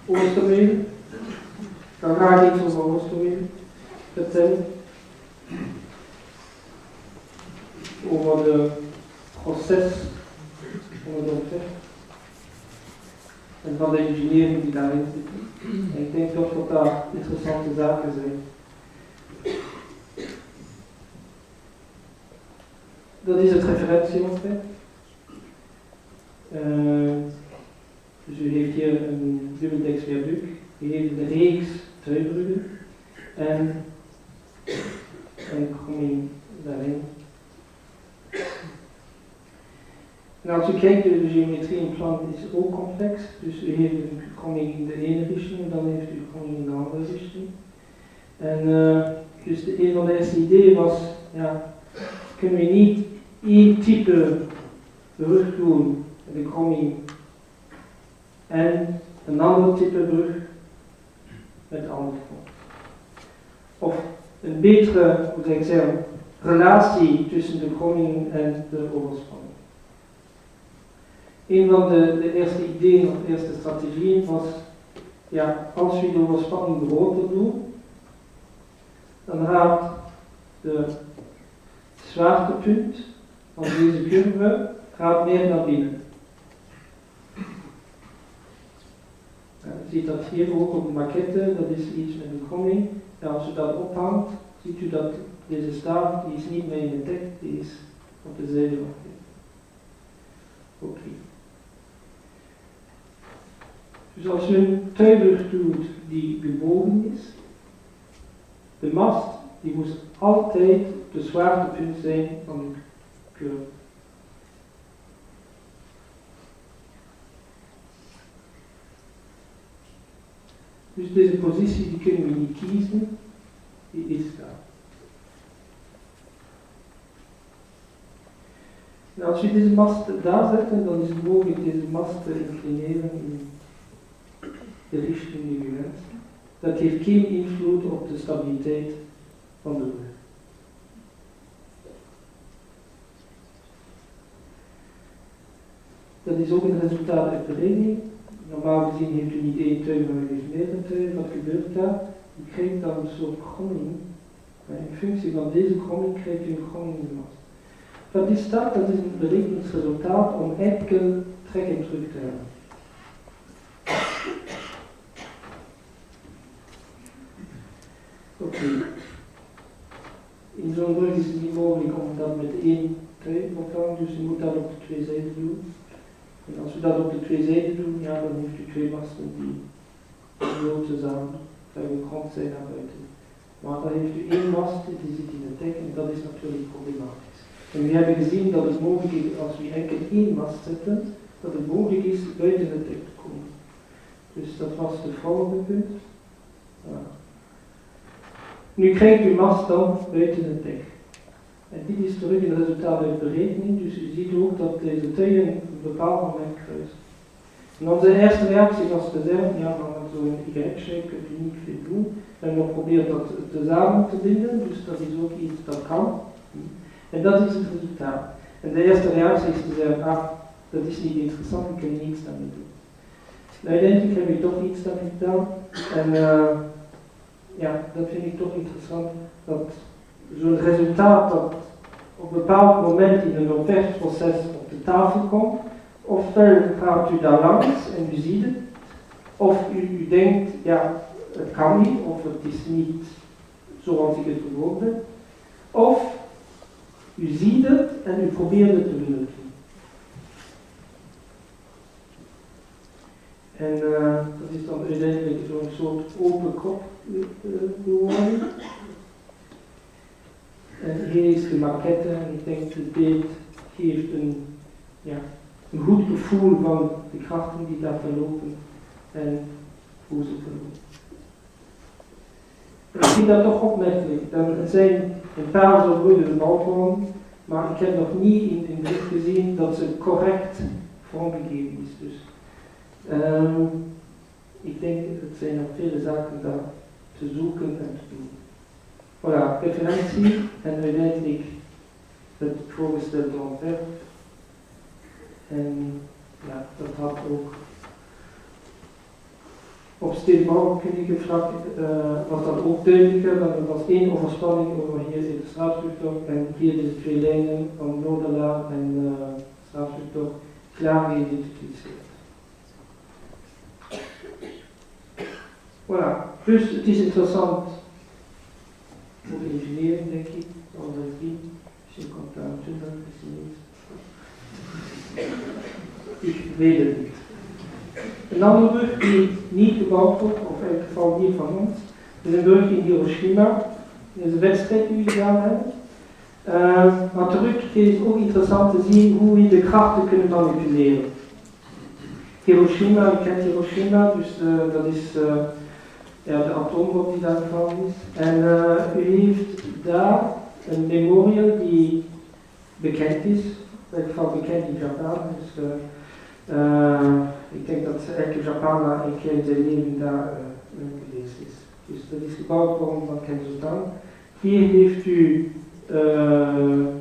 Oosterweel. Dan ga ik iets over Oosterweel vertellen. Over de proces van het ontwerp. En van de engineering die daarin zit. En ik denk toch dat daar interessante zaken zijn. Dat is het referentieontwerp. Dus u heeft hier een dubbeldeks viaduct, u heeft een reeks treubruggen en een kromming daarin. En als u kijkt, de geometrie in plan is ook complex, dus u heeft een kromming in de ene richting, dan heeft u een kromming in de andere richting. En dus een van de eerste ideeën was, ja, kunnen we niet één type brug doen, de kromming, en een ander type brug met andere vorm. Of een betere, hoe zou ik zeggen, relatie tussen de kromming en de overspanning. Een van de eerste ideeën of de eerste strategieën was, ja, als we de overspanning groter doen, dan gaat de zwaartepunt van deze curve gaat meer naar binnen. Je ziet dat hier ook op de maquette, dat is iets met een kromming. Ja, als u dat ophangt, ziet u dat deze staaf, die is niet meer in de tekst, die is op de zijde van het. Oké. Dus als u een tuibrug doet die gebogen is, de mast die moet altijd de zwaartepunt zijn van de curve. Dus deze positie die kunnen we niet kiezen, die is daar. En als we deze mast daar zetten, dan is het mogelijk deze mast te inclineren in de richting die u wenst. Dat heeft geen invloed op de stabiliteit van de brug. Dat is ook een resultaat uit berekening. Normaal gezien heeft u niet één tuin, maar u heeft meerdere tuinen. Wat gebeurt daar? U krijgt dan een soort kromming. In functie van deze kromming krijgt u een kromming in de mast. Wat is dat? Dat is een berekeningsresultaat om enkel trek en terug te hebben. Oké. In zo'n brug is het niet mogelijk om dat met één tuin op te hangen, dus u moet dat op de twee zijden doen. En als we dat op de twee zijden doen, ja, dan heeft u twee masten die lopen samen, de grond zijn naar buiten. Maar dan heeft u één mast, die zit in de tek en dat is natuurlijk problematisch. En we hebben gezien dat het mogelijk is, als we enkel één mast zetten, dat het mogelijk is buiten de tek te komen. Dus dat was het volgende punt. Ja. Nu krijgt u mast dan buiten de tek. En dit is terug een resultaat uit berekening, dus u ziet ook dat deze tuien op een bepaald moment kruisen. En onze eerste reactie was te zeggen, ja, van zo'n Y-shape kun je niet veel doen. We hebben nog geprobeerd dat tezamen te binden, dus dat is ook iets dat kan. En dat is het resultaat. En de eerste reactie is te zeggen, dat is niet interessant, we kunnen niets daarmee doen. Uiteindelijk heb je toch iets daarmee gedaan. En ja, dat vind ik toch interessant, dat zo'n resultaat dat op een bepaald moment in een ontwerpproces op de tafel komt, ofwel gaat u daar langs en u ziet het, of u denkt, ja, het kan niet, of het is niet zoals ik het gewoon ben, of u ziet het en u probeert het te benutten. En dat is dan uiteindelijk zo'n soort open kop geworden. En hier is de maquette en ik denk het beeld geeft een goed gevoel van de krachten die daar verlopen en hoe ze verlopen. Ik vind dat toch opmerkelijk. Er zijn een paar zo goede bouwvormen, maar ik heb nog niet in dit gezien dat ze correct vormgegeven is. Dus ik denk, het zijn nog vele zaken daar te zoeken en te doen. Voilà, referentie en uiteindelijk het voorgestelde ontwerp. En ja, dat had ook op stilbouwkundige vlak was dat ook duidelijker, want er was één overspanning over hier zit de straatschuurtocht en hier de twee lijnen van Noorderlaan en straatschuurtocht klaar geïdentificeerd. Voilà, dus het is interessant voor de engineering, denk ik, zoals we zien. Misschien komt daar een tunnel, misschien niet. Ik weet het niet. Een andere brug die niet gebouwd wordt, of in elk geval niet van ons, is een brug in Hiroshima. Dat is een wedstrijd die we gedaan hebben. Maar terug is het ook interessant te zien hoe we de krachten kunnen manipuleren. Hiroshima, u kent Hiroshima, dus dat is de atoombom die daar gevallen is. En u heeft daar een memorial die bekend is, in ieder geval bekend in Japan. Dus, ik denk dat elke Japaner een keer in zijn leven daar geweest is. Dus dat is gebouwd worden van Kenzotan. Hier heeft u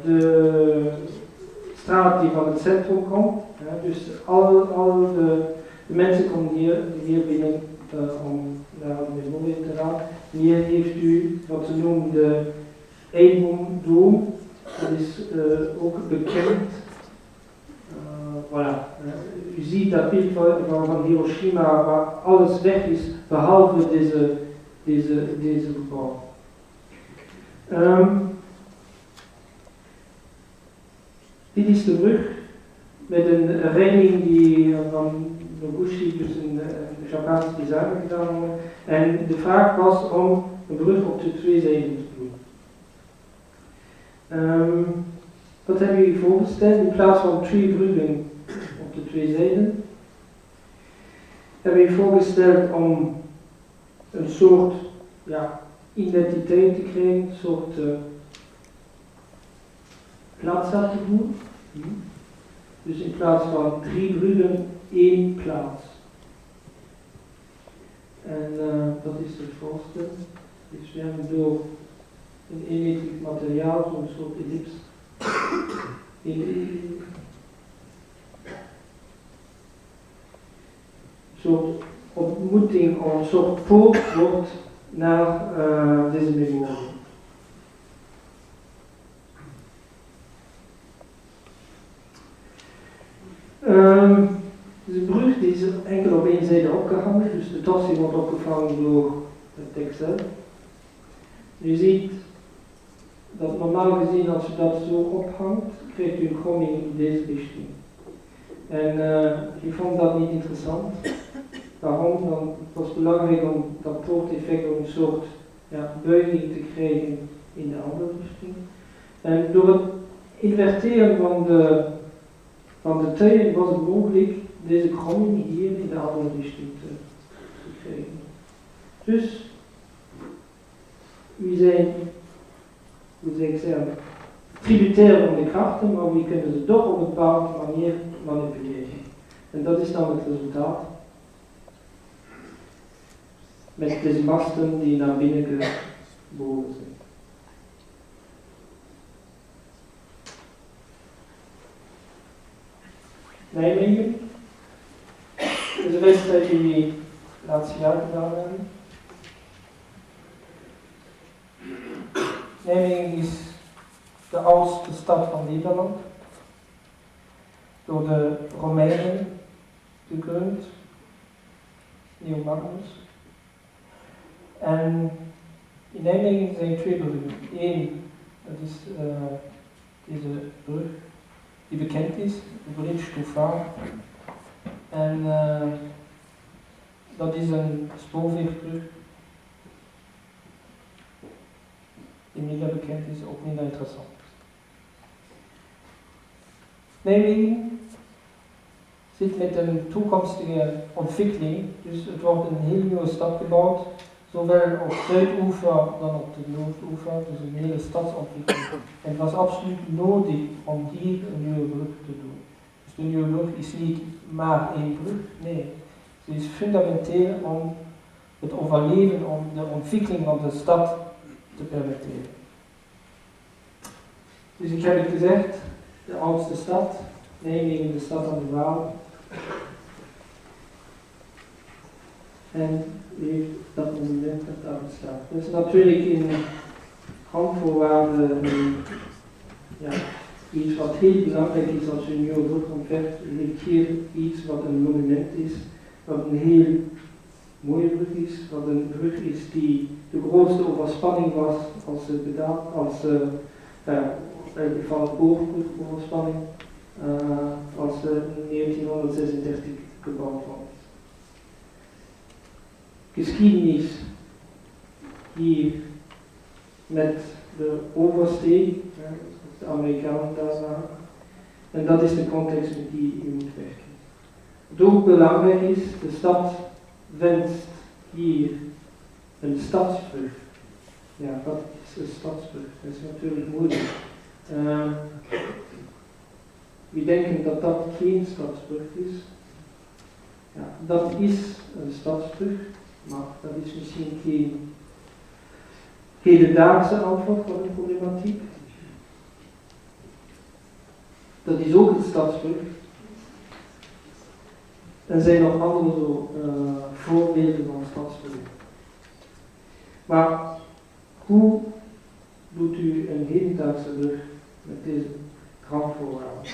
de straat die van het centrum komt. Dus al de mensen komen hier binnen om naar de memorial te gaan. Hier heeft u wat ze noemen de Eibom-doom. Dat is ook bekend. Voilà. U ziet dat beeld van Hiroshima waar alles weg is behalve deze gebouw. Dit is de brug met een reiling die van Noguchi, dus een Japaanse designer gedaan wordt. En de vraag was om een brug op de twee zijden te doen. Wat hebben jullie voorgesteld? In plaats van twee bruggen op de twee zijden, hebben we voorgesteld om een soort identiteit te krijgen, een soort plaats te doen. Dus in plaats van 3 bruggen, 1 plaats. En dat is het voorstel. Dus we hebben door een eenmatig materiaal, zo'n soort ellips, een soort ontmoeting of een soort poort wordt naar deze memorie. De brug die is enkel op één zijde opgehangen, dus de torsie wordt opgevangen door het tekstel. Je ziet dat normaal gezien als je dat zo ophangt, krijgt u een kromming in deze richting. En ik vond dat niet interessant. Waarom? Dan was het belangrijk om dat poorteffect op een soort buiging te krijgen in de andere richting. En door het inverteren van de tuien was het mogelijk deze kromming hier in de andere richting te krijgen. Dus we zijn, hoe zeg ik zeggen, tributair van de krachten, maar we kunnen ze toch op een bepaalde manier manipuleren. En dat is dan het resultaat. Met deze masten die naar binnen gebogen zijn. Nijmegen. Dat is een wedstrijd die we laatste jaar gedaan hebben. Nijmegen is de oudste stad van Nederland. Door de Romeinen gegrond. Neomagnus. En in Nijmegen zijn twee bruggen. Eén, dat is deze brug die bekend is, de Bridge to Far. En dat is een spoorwegbrug die minder bekend is, ook minder interessant. Nijmegen zit met een toekomstige ontwikkeling, dus het wordt een heel nieuwe stad gebouwd, zowel op Zuidoever dan op de Noordoever, dus een hele stadsontwikkeling. En het was absoluut nodig om hier een nieuwe brug te doen. Dus de nieuwe brug is niet maar één brug, nee. Ze is fundamenteel om het overleven, om de ontwikkeling van de stad te permitteren. Dus ik heb het gezegd, de oudste stad, Nijmegen, de stad aan de Waal. En u heeft dat monument dat daar staat. Dat is natuurlijk in randvoorwaarden iets wat heel belangrijk is als u een nieuwe brug ontwerpt. U ligt hier iets wat een monument is, wat een heel mooie brug is, wat een brug is die de grootste overspanning was als ze gedaan, in ieder geval overspanning, als in 1936 gebouwd wordt. Geschiedenis hier met de oversteek, als de Amerikanen daar waren, en dat is de context met die u moet werken. Wat ook belangrijk is, de stad wenst hier een stadsbrug. Ja, wat is een stadsbrug? Dat is natuurlijk moeilijk. We denken dat dat geen stadsbrug is. Ja, dat is een stadsbrug, maar dat is misschien geen hedendaagse antwoord op de problematiek. Dat is ook een stadsbrug. Er zijn nog andere voorbeelden van stadsbruggen. Maar hoe doet u een hedendaagse brug met deze randvoorwaarden?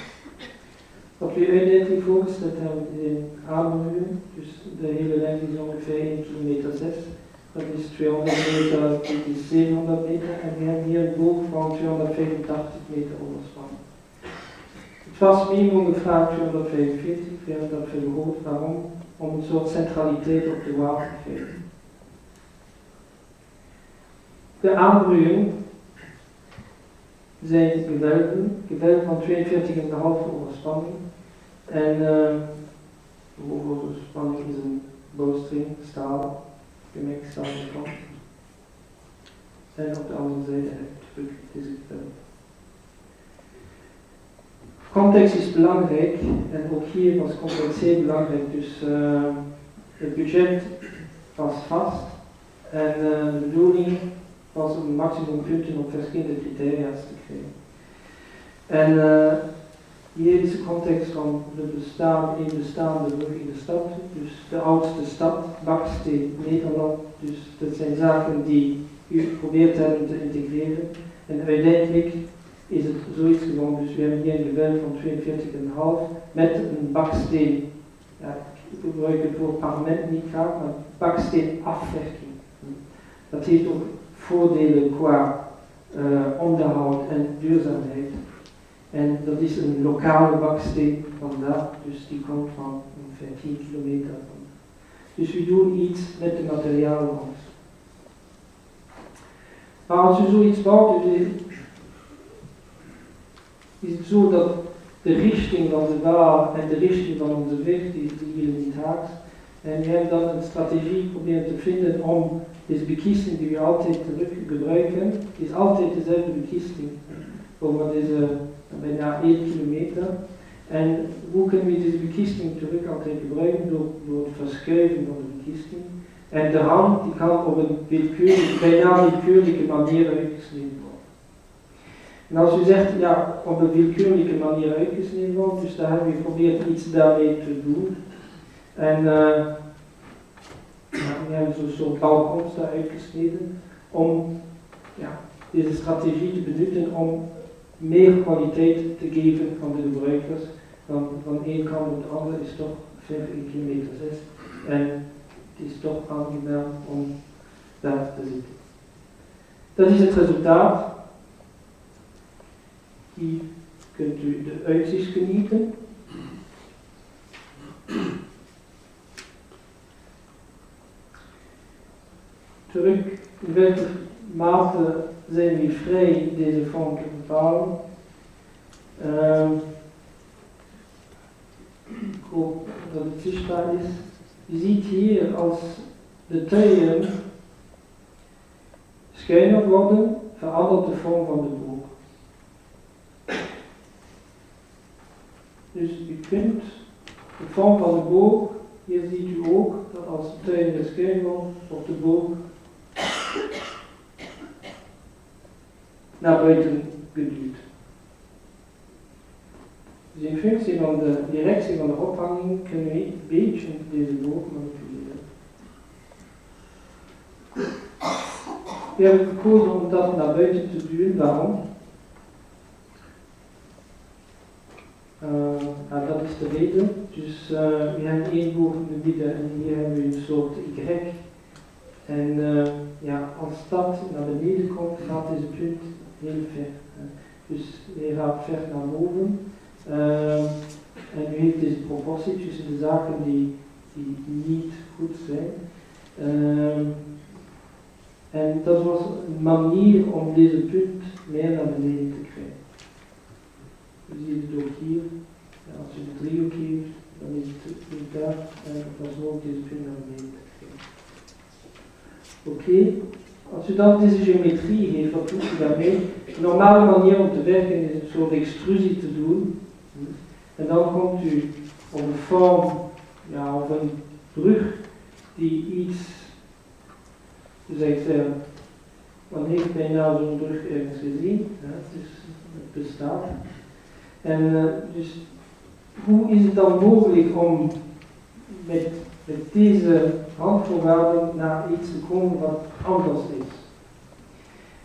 Wat we uiteindelijk voorgesteld hebben in Amerongen, dus de hele lengte is ongeveer 1,6 km. Dat is 200 meter, dat is 700 meter en we hebben hier een boog van 285 meter overspanning. Het was minimum gevraagd 245, we hebben dat vergroot. Waarom? Om een soort centraliteit op de Waal te geven. De aanbruggen zijn gewelven van 42,5 overspanning. En de overspanning is een bouwstring, staal, gemengd staal en kant. En op de andere zijde terug is het gewelven. Context is belangrijk en ook hier was context zeer belangrijk. Dus het budget was vast en de bedoeling was om maximumpunten op verschillende criteria te krijgen. En hier is de context van een bestaande brug in de stad, dus de oudste stad, Baksteen, Nederland. Dus dat zijn zaken die u probeert hebben te integreren. En uiteindelijk is het zoiets gewoon, dus we hebben hier een gewelf van 42,5 met een baksteen, ja, ik gebruik het woord parlement niet graag, maar baksteen afwerking. Dat heeft ook voordelen qua onderhoud en duurzaamheid. En dat is een lokale baksteen vandaar, dus die komt van ongeveer 10 kilometer. Dus we doen iets met de materialen langs. Maar als u zoiets bouwt, is het zo dat de richting van de Waal en de richting van onze weg, die willen niet haaks. En we hebben dan een strategie proberen te vinden om deze bekisting die we altijd terug gebruiken, is altijd dezelfde bekisting. Over deze bijna 1 kilometer. En hoe kunnen we deze bekisting terug altijd gebruiken? Door het verschuiven van de bekisting. En de hand die kan op een bijna willekeurige manier uitgesneden worden. En als u zegt, ja, op een willekeurige manier uitgesneden worden, dus daar hebben we geprobeerd iets daarmee te doen. En we hebben zo'n soort balkons daar uitgesneden om deze strategie te benutten om meer kwaliteit te geven van de gebruikers. Dan van één kant op de andere is toch 5 km 6. En het is toch aangenaam om daar te zitten. Dat is het resultaat. Hier kunt u de uitzicht genieten. Terug, in welke mate zijn we vrij deze vorm te bepalen. Ik hoop dat het zichtbaar is. Je ziet hier als de tuien schuiner worden, verandert de vorm van de boog. Dus u kunt de vorm van de boog, hier ziet u ook dat als de tuien schuin wordt, wordt de boog naar buiten geduwd. Dus in functie van de directie van de ophanging kunnen we een beetje deze boog manipuleren. We hebben gekozen om dat naar buiten te duwen. Waarom? Dat is de reden. Dus we hebben één boog in het midden en hier hebben we een soort Y. En als dat naar beneden komt, gaat deze punt heel ver. Dus hij gaat ver naar boven. En u heeft deze proportie tussen de zaken die niet goed zijn. En dat was een manier om deze punt meer naar beneden te krijgen. U ziet het ook hier. Als je een driehoek heeft, dan is het daar en alsnog deze punt naar beneden te krijgen. Oké. Als u dan deze geometrie heeft, wat doet u daarmee? De normale manier om te werken is een soort extrusie te doen. En dan komt u op een vorm, of een brug die iets, men heeft bijna zo'n brug ergens gezien, het bestaat. En dus hoe is het dan mogelijk om met deze randvoorwaarden naar iets te komen wat anders is?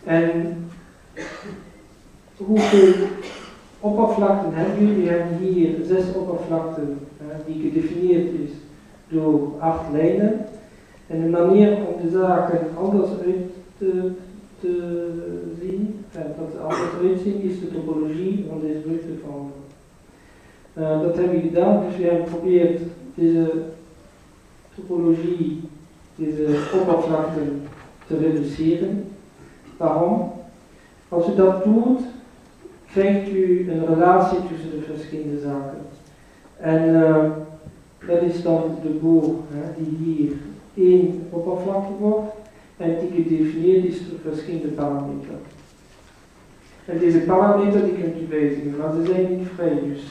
En hoeveel oppervlakten hebben we? We hebben hier 6 oppervlakten die gedefinieerd is door 8 lijnen. En de manier om de zaken anders uit te zien, dat ze anders uitzien, is de topologie van deze brug te veranderen. Dat hebben we gedaan, dus we hebben geprobeerd deze topologie, deze oppervlakten te reduceren. Waarom? Als u dat doet, krijgt u een relatie tussen de verschillende zaken. En dat is dan de boog die hier 1 oppervlakte wordt en die gedefinieerd is door verschillende parameters. En deze parameters die kunt u wijzigen, maar ze zijn niet vrij. Dus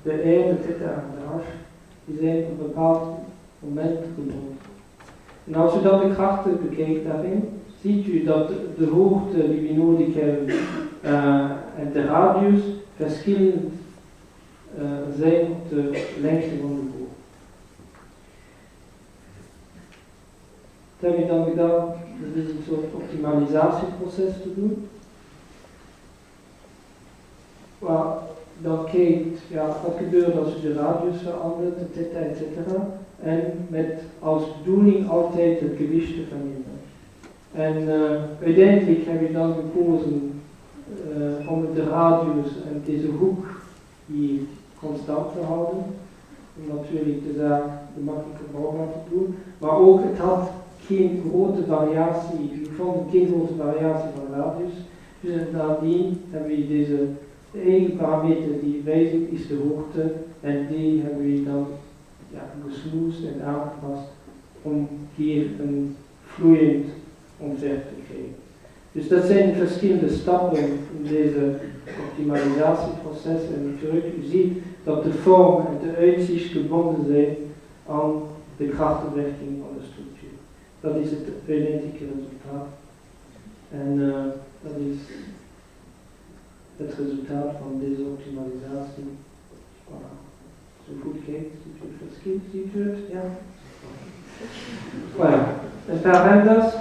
de R, de theta en de h, die zijn op een bepaald moment gebonden. En als u dan de krachten bekijkt daarin, ziet u dat de hoogte die we nodig hebben en de radius verschillend zijn op de lengte van de boog. Dat heb ik dan gedaan, dat is een soort optimalisatieproces te doen. Waar dan kijkt, wat gebeurt als u de radius verandert, de theta, etc. En met als bedoeling altijd het gewicht te verminderen. En uiteindelijk heb ik dan gekozen om de radius en deze hoek hier constant te houden. Om natuurlijk de zaak de makkelijke bouwbaar te doen. Maar ook het had geen grote variatie, ik vond geen grote variatie van radius. Dus nadien hebben we de enige parameter die wijzigt is de hoogte. En die hebben we dan gesmoesd en aangepast om hier een vloeiend ontwerp te krijgen. Dus dat zijn verschillende stappen in deze optimalisatieproces. En terug, u ziet dat de vorm en de uitzicht gebonden zijn aan de krachtenwerking van de structuur. Dat is het uiteindelijke resultaat. En dat is het resultaat van deze optimalisatie. Voilà. Zo goed kijkt, ziet u het verschil? Ziet u het? Ja? Voilà. Een paar renders.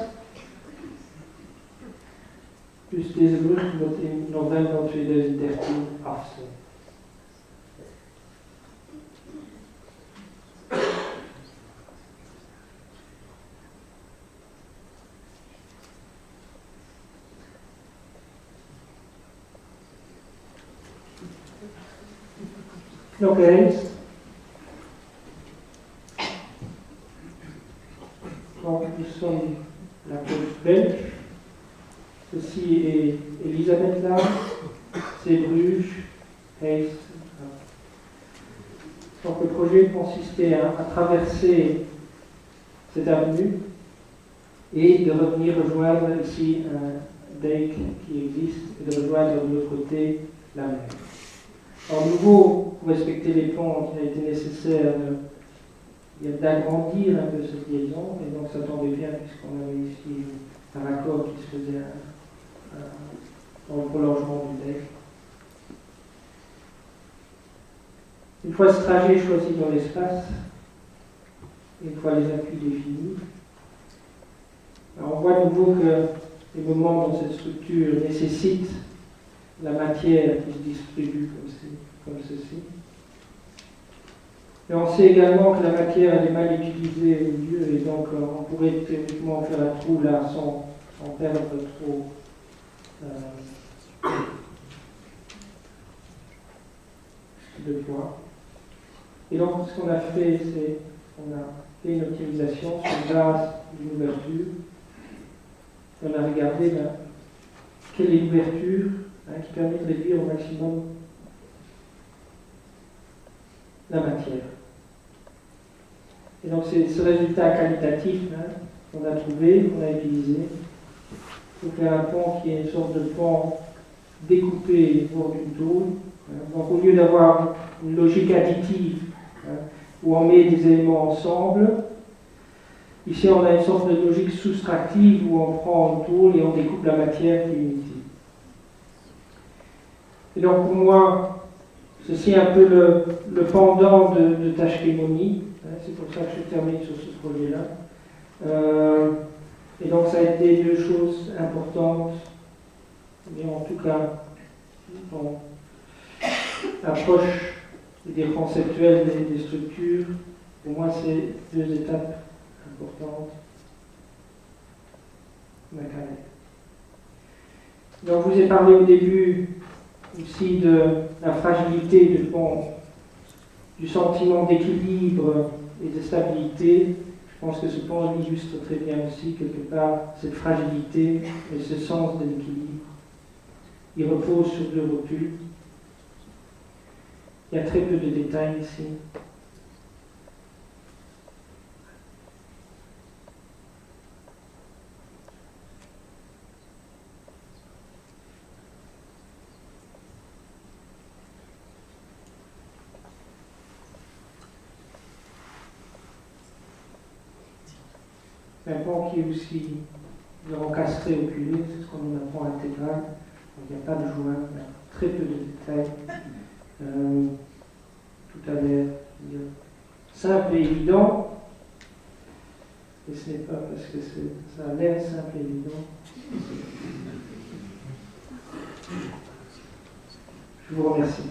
Dus deze brug moet in november 2013 af zijn. Nog eens. Donc, nous sommes la côte belge. Ceci est Elisabethland, c'est Bruges, Heist. Donc, le projet consistait à traverser cette avenue et de revenir rejoindre ici un dijk qui existe et de rejoindre de l'autre côté la mer. Alors, nouveau, pour respecter les ponts, il a été nécessaire d'agrandir un peu cette liaison, et donc ça tombait bien puisqu'on avait ici un raccord qui se faisait dans le prolongement du dijk. Une fois ce trajet choisi dans l'espace, une fois les appuis définis, alors on voit de nouveau que les moments dans cette structure nécessitent la matière qui se distribue comme ceci. Et on sait également que la matière elle est mal utilisée au milieu et donc on pourrait théoriquement faire un trou là sans perdre trop de poids. Et donc ce qu'on a fait, c'est qu'on a fait une optimisation sur base d'une ouverture. Et on a regardé quelle est l'ouverture qui permet de réduire au maximum la matière. Et donc c'est ce résultat qualitatif qu'on a trouvé, qu'on a utilisé pour faire un pont qui est une sorte de pont découpé au bord d'une tôle. Donc au lieu d'avoir une logique additive où on met des éléments ensemble, ici on a une sorte de logique soustractive où on prend une tôle et on découpe la matière qui est inutile. Et donc pour moi, ceci est un peu le pendant de Tachkemoni. C'est pour ça que je termine sur ce projet-là. Et donc ça a été deux choses importantes, mais en tout cas, dans l'approche conceptuelle des structures, pour moi c'est deux étapes importantes. Donc je vous ai parlé au début aussi de la fragilité du pont, du sentiment d'équilibre et de stabilité. Je pense que ce pont illustre très bien aussi, quelque part, cette fragilité et ce sens de l'équilibre. Il repose sur deux rotules. Il y a très peu de détails ici. Un pont qui est aussi encastré au culé, c'est ce qu'on apprend intégral. Donc il n'y a pas de joint, il y a très peu de détails. Tout a l'air simple et évident, et ce n'est pas parce que ça a l'air simple et évident. Je vous remercie.